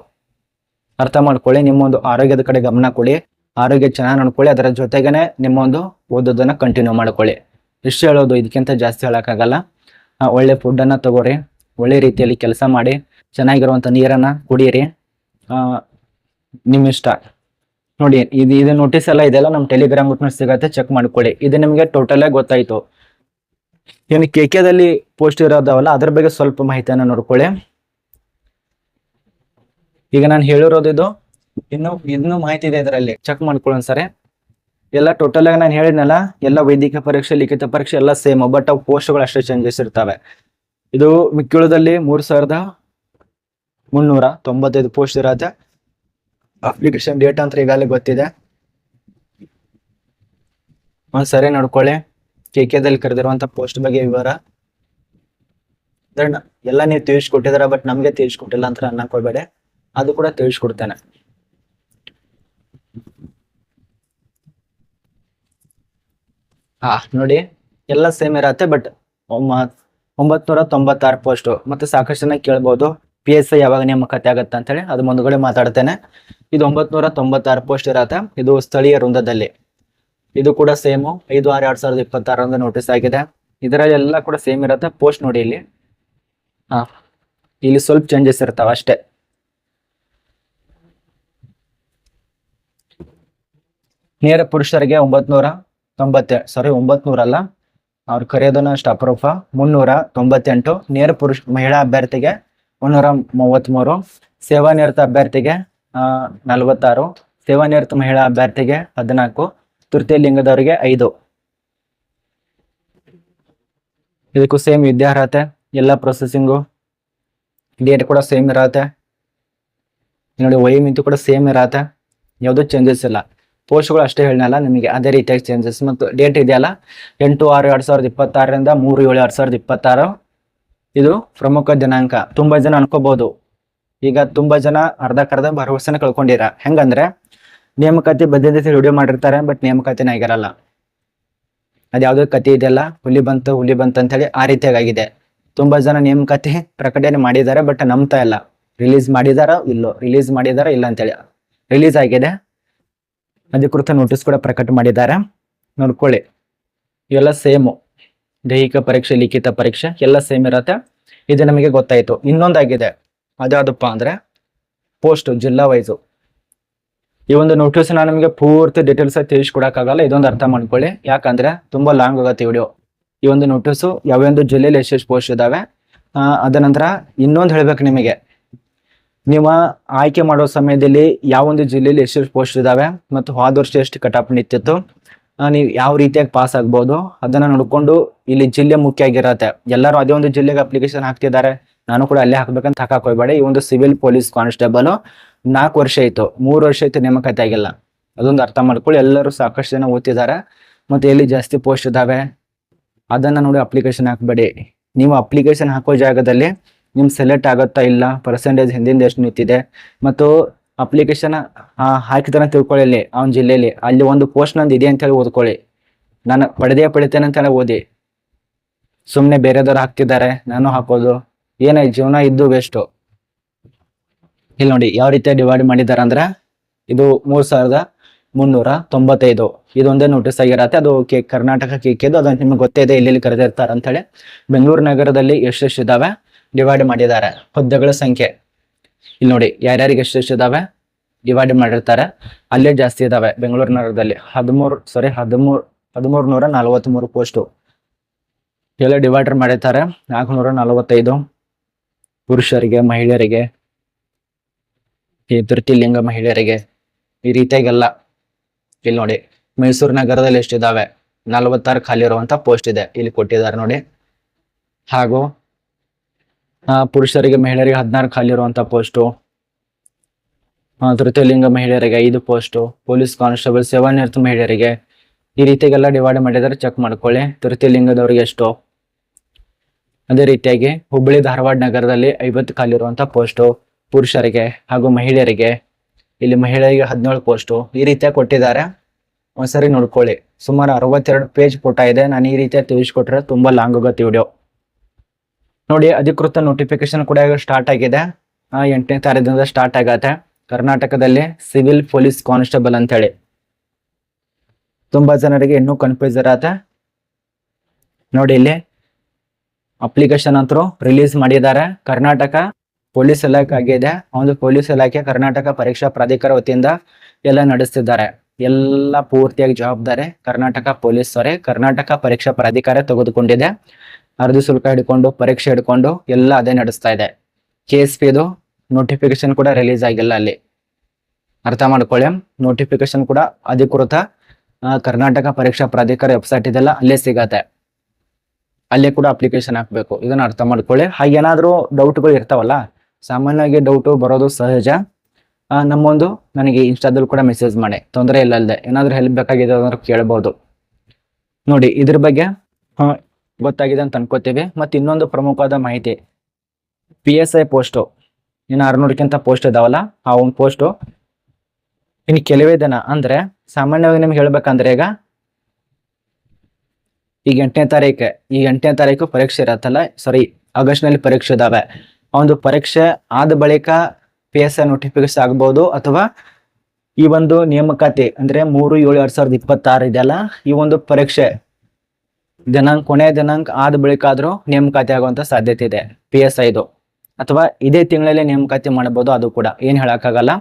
ಅರ್ಥ ಮಾಡ್ಕೊಳ್ಳಿ. ನಿಮ್ಮೊಂದು ಆರೋಗ್ಯದ ಕಡೆ ಗಮನ ಕೊಡಿ, ಆರೋಗ್ಯ ಚೆನ್ನಾಗಿ ನೋಡ್ಕೊಳ್ಳಿ. ಅದರ ಜೊತೆಗೇನೆ ನಿಮ್ಮೊಂದು ಓದೋದನ್ನ ಕಂಟಿನ್ಯೂ ಮಾಡ್ಕೊಳ್ಳಿ. ಇಷ್ಟು ಹೇಳೋದು, ಇದಕ್ಕಿಂತ ಜಾಸ್ತಿ ಹೇಳಕ್ಕಾಗಲ್ಲ. ಒಳ್ಳೆ ಫುಡ್ ಅನ್ನ ತಗೋರಿ, ಒಳ್ಳೆ ರೀತಿಯಲ್ಲಿ ಕೆಲಸ ಮಾಡಿ, ಚೆನ್ನಾಗಿರುವಂತ ನೀರನ್ನ ಕುಡಿಯಿರಿ. ನಿಮ್ ಇಷ್ಟ ನೋಡಿ. ಇದು ನೋಟಿಸ್ ಎಲ್ಲ ಇದೆಲ್ಲ ನಮ್ ಟೆಲಿಗ್ರಾಮ್ ಗ್ರೂಪ್ ಸಿಗತ್ತೆ, ಚೆಕ್ ಮಾಡ್ಕೊಳ್ಳಿ. ಇದು ನಿಮ್ಗೆ ಟೋಟಲ್ ಆಗಿ ಗೊತ್ತಾಯ್ತು. ಏನು KK ಪೋಸ್ಟ್ ಇರೋದವಲ್ಲ ಅದ್ರ ಬಗ್ಗೆ ಸ್ವಲ್ಪ ಮಾಹಿತಿಯನ್ನ ನೋಡ್ಕೊಳ್ಳಿ. ಈಗ ನಾನು ಹೇಳಿರೋದು ಇದು, ಇನ್ನೂ ಮಾಹಿತಿ ಇದೆ ಇದರಲ್ಲಿ, ಚೆಕ್ ಮಾಡ್ಕೊಳ್ಳಿ ಒಂದ್ಸರಿ. ಎಲ್ಲ ಟೋಟಲ್ ಆಗಿ ನಾನು ಹೇಳಿದ್ನಲ್ಲ, ಎಲ್ಲ ವೈದ್ಯಕೀಯ ಪರೀಕ್ಷೆ, ಲಿಖಿತ ಪರೀಕ್ಷೆ ಎಲ್ಲ ಸೇಮ್, ಬಟ್ ಅವು ಪೋಸ್ಟ್ಗಳು ಅಷ್ಟೇ ಚೇಂಜಸ್ ಇರ್ತವೆ. ಇದು ಮಿಕ್ಕಿಳದಲ್ಲಿ 3395 ಪೋಸ್ಟ್ ಇರತ್ತೆ. ಅಪ್ಲಿಕೇಶನ್ ಡೇಟ್ ಅಂತ ಈಗಾಗಲೇ ಗೊತ್ತಿದೆ, ಒಂದ್ಸರಿ ನೋಡ್ಕೊಳ್ಳಿ. KK ಕರೆದಿರುವಂತ ಪೋಸ್ಟ್ ಬಗ್ಗೆ ವಿವರ ಎಲ್ಲ ನೀವು ತಿಳಿಸ್ಕೊಟ್ಟಿದಾರ, ಬಟ್ ನಮ್ಗೆ ತಿಳಿಸ್ಕೊಟ್ಟಿಲ್ಲ ಅಂತ ಅನ್ನಕ್ ಹೋಗ್ಬೇಡಿ, ಅದು ಕೂಡ ತಿಳಿಸ್ಕೊಡ್ತೇನೆ. ನೋಡಿ ಎಲ್ಲ ಸೇಮ್ ಇರತ್ತೆ, ಬಟ್ 996 ಪೋಸ್ಟ್. ಮತ್ತೆ ಸಾಕಷ್ಟು ಜನ ಕೇಳ್ಬೋದು PSI ಯಾವಾಗ ನೇಮಕಾತಿ ಆಗತ್ತೆ ಅಂತ ಹೇಳಿ, ಅದು ಮುಂದ್ಗಡೆ ಮಾತಾಡ್ತೇನೆ. ಇದು 996 ಪೋಸ್ಟ್ ಇರತ್ತೆ. ಇದು ಸ್ಥಳೀಯ ವೃಂದದಲ್ಲಿ. ಇದು ಕೂಡ ಸೇಮು 5/6/2026 ನೋಟಿಸ್ ಆಗಿದೆ. ಇದರಲ್ಲಿ ಎಲ್ಲ ಕೂಡ ಸೇಮ್ ಇರತ್ತೆ. ಪೋಸ್ಟ್ ನೋಡಿ ಇಲ್ಲಿ, ಇಲ್ಲಿ ಸ್ವಲ್ಪ ಚೇಂಜಸ್ ಇರ್ತಾವ ಅಷ್ಟೇ. ನೇರ ಪುರುಷರಿಗೆ 900 ಅಲ್ಲ, ಅವ್ರು ಕರೆಯೋದನ್ನ ಅಷ್ಟು ಅಪರೂಪ. 398. ನೇರ ಮಹಿಳಾ ಅಭ್ಯರ್ಥಿಗೆ 333. ಸೇವಾನಿರತ ಅಭ್ಯರ್ಥಿಗೆ 46. ಸೇವಾನಿರತ ಮಹಿಳಾ ಅಭ್ಯರ್ಥಿಗೆ 14. ತೃತೀಯ ಲಿಂಗದವರಿಗೆ 5. ಇದಕ್ಕೂ ಸೇಮ್ ವಿದ್ಯಾರ್ಹತೆ, ಎಲ್ಲ ಪ್ರೊಸೆಸಿಂಗು, ಡೇಟ್ ಕೂಡ ಸೇಮ್ ಇರತ್ತೆ ನೋಡಿ. ವಯೋಮಿತಿ ಕೂಡ ಸೇಮ್ ಇರತ್ತೆ, ಯಾವುದೂ ಚೇಂಜಸ್ ಇಲ್ಲ. ಪೋಸ್ಟ್ಗಳು ಅಷ್ಟೇ ಹೇಳಲ್ಲ ನಿಮಗೆ ಅದೇ ರೀತಿಯಾಗಿ ಚೇಂಜಸ್. ಮತ್ತು ಡೇಟ್ ಇದೆಯಲ್ಲ 8/6/2026 3/7/2026 ಇದು ಪ್ರಮುಖ ದಿನಾಂಕ. ತುಂಬಾ ಜನ ಅನ್ಕೋಬಹುದು, ಈಗ ತುಂಬಾ ಜನ ಅರ್ಧಕ್ಕರ್ಧ ಭರವಸೆನ ಕಳ್ಕೊಂಡಿರ. ಹೆಂಗಂದ್ರೆ ನೇಮಕಾತಿ ಬದ್ಧತೆ ವಿಡಿಯೋ ಮಾಡಿರ್ತಾರೆ, ಬಟ್ ನೇಮಕಾತಿನ ಆಗಿರಲ್ಲ. ಅದ್ಯಾವುದೋ ಕತೆ ಇದೆಯಲ್ಲ, ಹುಲಿ ಬಂತು ಅಂತ ಹೇಳಿ ಆ ರೀತಿಯಾಗಿದೆ. ತುಂಬಾ ಜನ ನೇಮಕಾತಿ ಪ್ರಕಟಣೆ ಮಾಡಿದ್ದಾರೆ, ಬಟ್ ನಂಬ್ತಾ ಇಲ್ಲ. ರಿಲೀಸ್ ಮಾಡಿದಾರ ಇಲ್ಲ ಅಂತೇಳಿ. ರಿಲೀಸ್ ಆಗಿದೆ, ಅಧಿಕೃತ ನೋಟಿಸ್ ಕೂಡ ಪ್ರಕಟ ಮಾಡಿದ್ದಾರೆ, ನೋಡ್ಕೊಳ್ಳಿ. ಇವೆಲ್ಲ ಸೇಮು, ದೈಹಿಕ ಪರೀಕ್ಷೆ, ಲಿಖಿತ ಪರೀಕ್ಷೆ ಎಲ್ಲ ಸೇಮ್ ಇರತ್ತೆ. ಇದು ನಮಗೆ ಗೊತ್ತಾಯ್ತು. ಇನ್ನೊಂದಾಗಿದೆ, ಅದ್ಯಾವುದಪ್ಪ ಅಂದ್ರೆ ಪೋಸ್ಟ್ ಜಿಲ್ಲಾ ವೈಸು. ಈ ಒಂದು ನೋಟಿಸ್ ನಾನು ನಿಮಗೆ ಪೂರ್ತಿ ಡೀಟೇಲ್ಸ್ ತಿಳಿಸ್ಕೊಡಕ್ಕಾಗಲ್ಲ, ಇದೊಂದು ಅರ್ಥ ಮಾಡ್ಕೊಳ್ಳಿ. ಯಾಕಂದ್ರೆ ತುಂಬಾ ಲಾಂಗ್ ಆಗುತ್ತೆ ವಿಡಿಯೋ. ಈ ಒಂದು ನೋಟಿಸು ಯಾವ್ಯಾವ ಜಿಲ್ಲೆಯಲ್ಲಿ ಎಷ್ಟೆಷ್ಟು ಪೋಸ್ಟ್ ಇದಾವೆ, ಅದ ನಂತರ ಇನ್ನೊಂದು ಹೇಳ್ಬೇಕು ನಿಮಗೆ, ನೀವು ಆಯ್ಕೆ ಮಾಡೋ ಸಮಯದಲ್ಲಿ ಯಾವೊಂದು ಜಿಲ್ಲೆಯಲ್ಲಿ ಎಷ್ಟೆಷ್ಟು ಪೋಸ್ಟ್ ಇದಾವೆ ಮತ್ತು ಹೋದ ವರ್ಷ ಎಷ್ಟು ಕಟಾಪ್ ನಿಂತಿತ್ತು, ನೀವು ಯಾವ ರೀತಿಯಾಗಿ ಪಾಸ್ ಆಗ್ಬೋದು ಅದನ್ನ ನೋಡ್ಕೊಂಡು ಇಲ್ಲಿ ಜಿಲ್ಲೆ ಮುಖ್ಯ ಆಗಿರತ್ತೆ. ಎಲ್ಲರೂ ಅದೇ ಒಂದು ಜಿಲ್ಲೆಗೆ ಅಪ್ಲಿಕೇಶನ್ ಹಾಕ್ತಿದ್ದಾರೆ, ನಾನು ಕೂಡ ಅಲ್ಲೇ ಹಾಕ್ಬೇಕಂತ ಹಾಕಕ್ ಹೋಗ್ಬೇಡಿ. ಈ ಒಂದು ಸಿವಿಲ್ ಪೊಲೀಸ್ ಕಾನ್ಸ್ಟೇಬಲ್ 4 ವರ್ಷ ಆಯ್ತು, 3 ವರ್ಷ ಆಯ್ತು ನೇಮಕಾತಿ ಆಗಿಲ್ಲ. ಅದೊಂದು ಅರ್ಥ ಮಾಡ್ಕೊಳ್ಳಿ. ಎಲ್ಲರೂ ಸಾಕಷ್ಟು ಜನ ಓದ್ತಿದ್ದಾರೆ, ಮತ್ತೆ ಎಲ್ಲಿ ಜಾಸ್ತಿ ಪೋಸ್ಟ್ ಇದಾವೆ ಅದನ್ನ ನೋಡಿ ಅಪ್ಲಿಕೇಶನ್ ಹಾಕ್ಬೇಡಿ. ನೀವು ಅಪ್ಲಿಕೇಶನ್ ಹಾಕೋ ಜಾಗದಲ್ಲಿ ನಿಮ್ ಸೆಲೆಕ್ಟ್ ಆಗುತ್ತಾ ಇಲ್ಲ, ಪರ್ಸೆಂಟೇಜ್ ಹಿಂದಿಂದ ಎಷ್ಟು ನಿಂತಿದೆ, ಮತ್ತು ಅಪ್ಲಿಕೇಶನ್ ಹಾಕಿದಾರ ತಿಳ್ಕೊಳ್ಳಿ. ಅವನ ಜಿಲ್ಲೆಯಲ್ಲಿ ಅಲ್ಲಿ ಒಂದು ಪೋಸ್ಟ್ ನಂದು ಇದೆ ಅಂತ ಹೇಳಿ ಓದ್ಕೊಳ್ಳಿ. ನಾನು ಪಡಿತೇನೆ ಅಂತ ಹೇಳಿ ಓದಿ. ಸುಮ್ನೆ ಬೇರೆದವ್ರು ಹಾಕ್ತಿದ್ದಾರೆ ನಾನು ಹಾಕೋದು ಏನಾಯ್ತು, ಜೀವನ ಇದ್ದು ವೇಸ್ಟು. ಇಲ್ಲಿ ನೋಡಿ ಯಾವ ರೀತಿ ಡಿವೈಡ್ ಮಾಡಿದಾರೆ ಅಂದ್ರೆ, ಇದು 3,395 ಇದೊಂದೇ ನೋಟಿಸ್ ಆಗಿರತ್ತೆ. ಅದು ಕರ್ನಾಟಕ ಕೇಕಿದ್ದು, ಅದು ನಿಮ್ಗೆ ಗೊತ್ತೇ ಇದೆ ಎಲ್ಲೆಲ್ಲಿ ಕರೆದಿರ್ತಾರೆ ಅಂತ ಹೇಳಿ. ಬೆಂಗಳೂರು ನಗರದಲ್ಲಿ ಎಷ್ಟೆಷ್ಟು ಇದಾವೆ ಡಿವೈಡ್ ಮಾಡಿದ್ದಾರೆ, ಹುದ್ದೆಗಳ ಸಂಖ್ಯೆ. ಇಲ್ಲಿ ನೋಡಿ ಯಾರ್ಯಾರಿಗೆ ಎಷ್ಟೆಷ್ಟು ಇದಾವೆ ಡಿವೈಡ್ ಮಾಡಿರ್ತಾರೆ, ಅಲ್ಲೇ ಜಾಸ್ತಿ ಇದಾವೆ. ಬೆಂಗಳೂರು ನಗರದಲ್ಲಿ 1343 ಪೋಸ್ಟು ಎಲ್ಲ ಡಿವೈಡರ್ ಮಾಡಿರ್ತಾರೆ. 445 ಪುರುಷರಿಗೆ, ಮಹಿಳೆಯರಿಗೆ, ಈ ತೃತೀಯ ಲಿಂಗ ಮಹಿಳೆಯರಿಗೆ, ಈ ರೀತಿಯಾಗೆಲ್ಲ. ಇಲ್ಲಿ ನೋಡಿ ಮೈಸೂರು ನಗರದಲ್ಲಿ ಎಷ್ಟಿದಾವೆ 46 ಖಾಲಿ ಇರುವಂತ ಪೋಸ್ಟ್ ಇದೆ, ಇಲ್ಲಿ ಕೊಟ್ಟಿದ್ದಾರೆ ನೋಡಿ. ಹಾಗೂ ಪುರುಷರಿಗೆ, ಮಹಿಳೆಯರಿಗೆ 16 ಖಾಲಿ ಇರುವಂತ ಪೋಸ್ಟು. ತೃತೀಯ ಲಿಂಗ ಮಹಿಳೆಯರಿಗೆ 5 ಪೋಸ್ಟು. ಪೊಲೀಸ್ ಕಾನ್ಸ್ಟೇಬಲ್, ಸೇವಾನಿರತ ಮಹಿಳೆಯರಿಗೆ ಈ ರೀತಿಯಾಗೆಲ್ಲ ಡಿವೈಡ್ ಮಾಡಿದರೆ ಚೆಕ್ ಮಾಡ್ಕೊಳ್ಳಿ. ತೃತೀಯ ಲಿಂಗದವರಿಗೆ ಎಷ್ಟು. ಅದೇ ರೀತಿಯಾಗಿ ಹುಬ್ಬಳ್ಳಿ ಧಾರವಾಡ ನಗರದಲ್ಲಿ 50 ಖಾಲಿ ಇರುವಂತ ಪೋಸ್ಟು ಪುರುಷರಿಗೆ ಹಾಗೂ ಮಹಿಳೆಯರಿಗೆ. ಇಲ್ಲಿ ಮಹಿಳೆಯರಿಗೆ 17 ಪೋಸ್ಟು. ಈ ರೀತಿಯಾಗಿ ಕೊಟ್ಟಿದ್ದಾರೆ, ಒಂದ್ಸರಿ ನೋಡ್ಕೊಳ್ಳಿ. ಸುಮಾರು 62 ಪೇಜ್ ಫೋಟೋ ಇದೆ. ನಾನು ಈ ರೀತಿಯಾಗಿ ತಿಳಿಸ್ಕೊಟ್ರೆ ತುಂಬಾ ಲಾಂಗ್ ಆಗುತ್ತೆ ವಿಡಿಯೋ. ನೋಡಿ ಅಧಿಕೃತ ನೋಟಿಫಿಕೇಶನ್ ಕೂಡ ಸ್ಟಾರ್ಟ್ ಆಗಿದೆ, 8ನೇ ತಾರೀಕಿನಿಂದ ಸ್ಟಾರ್ಟ್ ಆಗತ್ತೆ. ಕರ್ನಾಟಕದಲ್ಲಿ ಸಿವಿಲ್ ಪೊಲೀಸ್ ಕಾನ್ಸ್ಟೇಬಲ್ ಅಂತ ಹೇಳಿ. ತುಂಬಾ ಜನರಿಗೆ ಇನ್ನೂ ಕನ್ಫ್ಯೂಸ್ ಇರತ್ತೆ. ನೋಡಿ ಇಲ್ಲಿ ಅಪ್ಲಿಕೇಶನ್ ಅಂತೂ ರಿಲೀಸ್ ಮಾಡಿದ್ದಾರೆ. ಕರ್ನಾಟಕ ಪೊಲೀಸ್ ಇಲಾಖೆ ಆಗಿದೆ. ಒಂದು ಪೊಲೀಸ್ ಇಲಾಖೆ ಕರ್ನಾಟಕ ಪರೀಕ್ಷಾ ಪ್ರಾಧಿಕಾರ ವತಿಯಿಂದ ಎಲ್ಲ ನಡೆಸ್ತಿದ್ದಾರೆ. ಎಲ್ಲ ಪೂರ್ತಿಯಾಗಿ ಜವಾಬ್ದಾರಿ ಕರ್ನಾಟಕ ಪೊಲೀಸ್ ಕರ್ನಾಟಕ ಪರೀಕ್ಷಾ ಪ್ರಾಧಿಕಾರ ತೆಗೆದುಕೊಂಡಿದೆ. ಅರ್ಜಿ ಶುಲ್ಕ ಹಿಡ್ಕೊಂಡು, ಪರೀಕ್ಷೆ ಹಿಡ್ಕೊಂಡು ಎಲ್ಲ ಅದೇ ನಡೆಸ್ತಾ ಇದೆ. KSP ನೋಟಿಫಿಕೇಶನ್ ಕೂಡ ರಿಲೀಸ್ ಆಗಿಲ್ಲ ಅಲ್ಲಿ, ಅರ್ಥ ಮಾಡ್ಕೊಳ್ಳಿ. ನೋಟಿಫಿಕೇಶನ್ ಕೂಡ ಅಧಿಕೃತ ಕರ್ನಾಟಕ ಪರೀಕ್ಷಾ ಪ್ರಾಧಿಕಾರ ವೆಬ್ಸೈಟ್ ಇದೆಲ್ಲ ಅಲ್ಲೇ ಸಿಗತ್ತೆ, ಅಲ್ಲೇ ಕೂಡ ಅಪ್ಲಿಕೇಶನ್ ಹಾಕ್ಬೇಕು. ಇದನ್ನ ಅರ್ಥ ಮಾಡ್ಕೊಳ್ಳಿ. ಹಾಗೇನಾದ್ರೂ ಡೌಟ್ಗಳು ಇರ್ತಾವಲ್ಲ, ಸಾಮಾನ್ಯವಾಗಿ ಡೌಟು ಬರೋದು ಸಹಜ. ನನಗೆ ಇನ್ಸ್ಟಾದಲ್ಲಿ ಕೂಡ ಮೆಸೇಜ್ ಮಾಡಿ, ತೊಂದರೆ ಇಲ್ಲ. ಅಲ್ಲದೆ ಏನಾದ್ರೂ ಹೆಲ್ಪ್ ಬೇಕಾಗಿದೆ ಅಂದ್ರೆ ಕೇಳ್ಬೋದು. ನೋಡಿ ಇದ್ರ ಬಗ್ಗೆ ಗೊತ್ತಾಗಿದೆ ಅಂತ ಅನ್ಕೋತೀವಿ. ಮತ್ತೆ ಇನ್ನೊಂದು ಪ್ರಮುಖವಾದ ಮಾಹಿತಿ, PSI ಪೋಸ್ಟು ಇನ್ನು 600ಕ್ಕಿಂತ ಪೋಸ್ಟ್ ಇದಾವಲ್ಲ, ಆ ಒಂದು ಪೋಸ್ಟು ಇನ್ನು ಕೆಲವೇ ದಿನ, ಅಂದ್ರೆ ಸಾಮಾನ್ಯವಾಗಿ ನಿಮ್ಗೆ ಹೇಳ್ಬೇಕಂದ್ರೆ ಈಗ 8ನೇ ತಾರೀಕು ಪರೀಕ್ಷೆ ಇರತ್ತಲ್ಲ, ಆಗಸ್ಟ್ ನಲ್ಲಿ ಪರೀಕ್ಷೆ ಇದಾವೆ. ಆ ಒಂದು ಪರೀಕ್ಷೆ ಆದ ಬಳಿಕ PSI ನೋಟಿಫಿಕೇಶನ್ ಆಗ್ಬಹುದು, ಅಥವಾ ಈ ಒಂದು ನೇಮಕಾತಿ ಅಂದ್ರೆ 3/7/2026 ಇದೆಯಲ್ಲ, ಈ ಒಂದು ಪರೀಕ್ಷೆ ಕೊನೆಯ ದಿನಾಂಕ ಆದ ಬಳಿಕ ಆದ್ರೂ ನೇಮಕಾತಿ ಆಗುವಂತ ಸಾಧ್ಯತೆ ಇದೆ PSI ಅಥವಾ ಇದೇ ತಿಂಗಳಲ್ಲಿ ನೇಮಕಾತಿ ಮಾಡಬಹುದು. ಅದು ಕೂಡ ಏನ್ ಹೇಳಕ್ಕಾಗಲ್ಲ.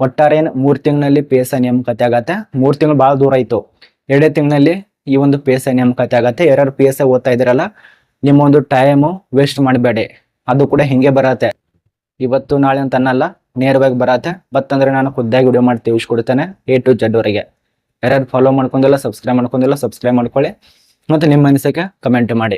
ಒಟ್ಟಾರೆ 3 ತಿಂಗಳಲ್ಲಿ PSI ನೇಮಕಾತಿ ಆಗತ್ತೆ. 3 ತಿಂಗಳು ಬಹಳ ದೂರ ಆಯ್ತು. 2 ತಿಂಗಳಲ್ಲಿ ಈ ಒಂದು PSI ನೇಮಕಾತಿ ಆಗತ್ತೆ. ಯಾರು PSI ಓದ್ತಾ ಇದ್ದೀರಲ್ಲ, ನಿಮ್ಮ ಒಂದು ಟೈಮು ವೇಸ್ಟ್ ಮಾಡಬೇಡಿ. ಅದು ಕೂಡ ಹಿಂಗೆ ಬರತ್ತೆ, ಇವತ್ತು ನಾಳೆ ಅಂತ ಅನ್ನಲ್ಲ, ನೇರವಾಗಿ ಬರತ್ತೆ. ಬತ್ತಂದ್ರೆ ನಾನು ಖುದ್ದಾಗಿ ವಿಡಿಯೋ ಮಾಡಿ ತಿಳಿಸ್ಕೊಡ್ತೇನೆ A to Z ವರೆಗೆ. ಯಾರು ಫಾಲೋ ಮಾಡ್ಕೊಂಡಿಲ್ಲ, ಸಬ್ಸ್ಕ್ರೈಬ್ ಮಾಡ್ಕೊಳ್ಳಿ. ಮತ್ತು ನಿಮ್ಮ ಅನಿಸಿಕೆ ಕಮೆಂಟ್ ಮಾಡಿ.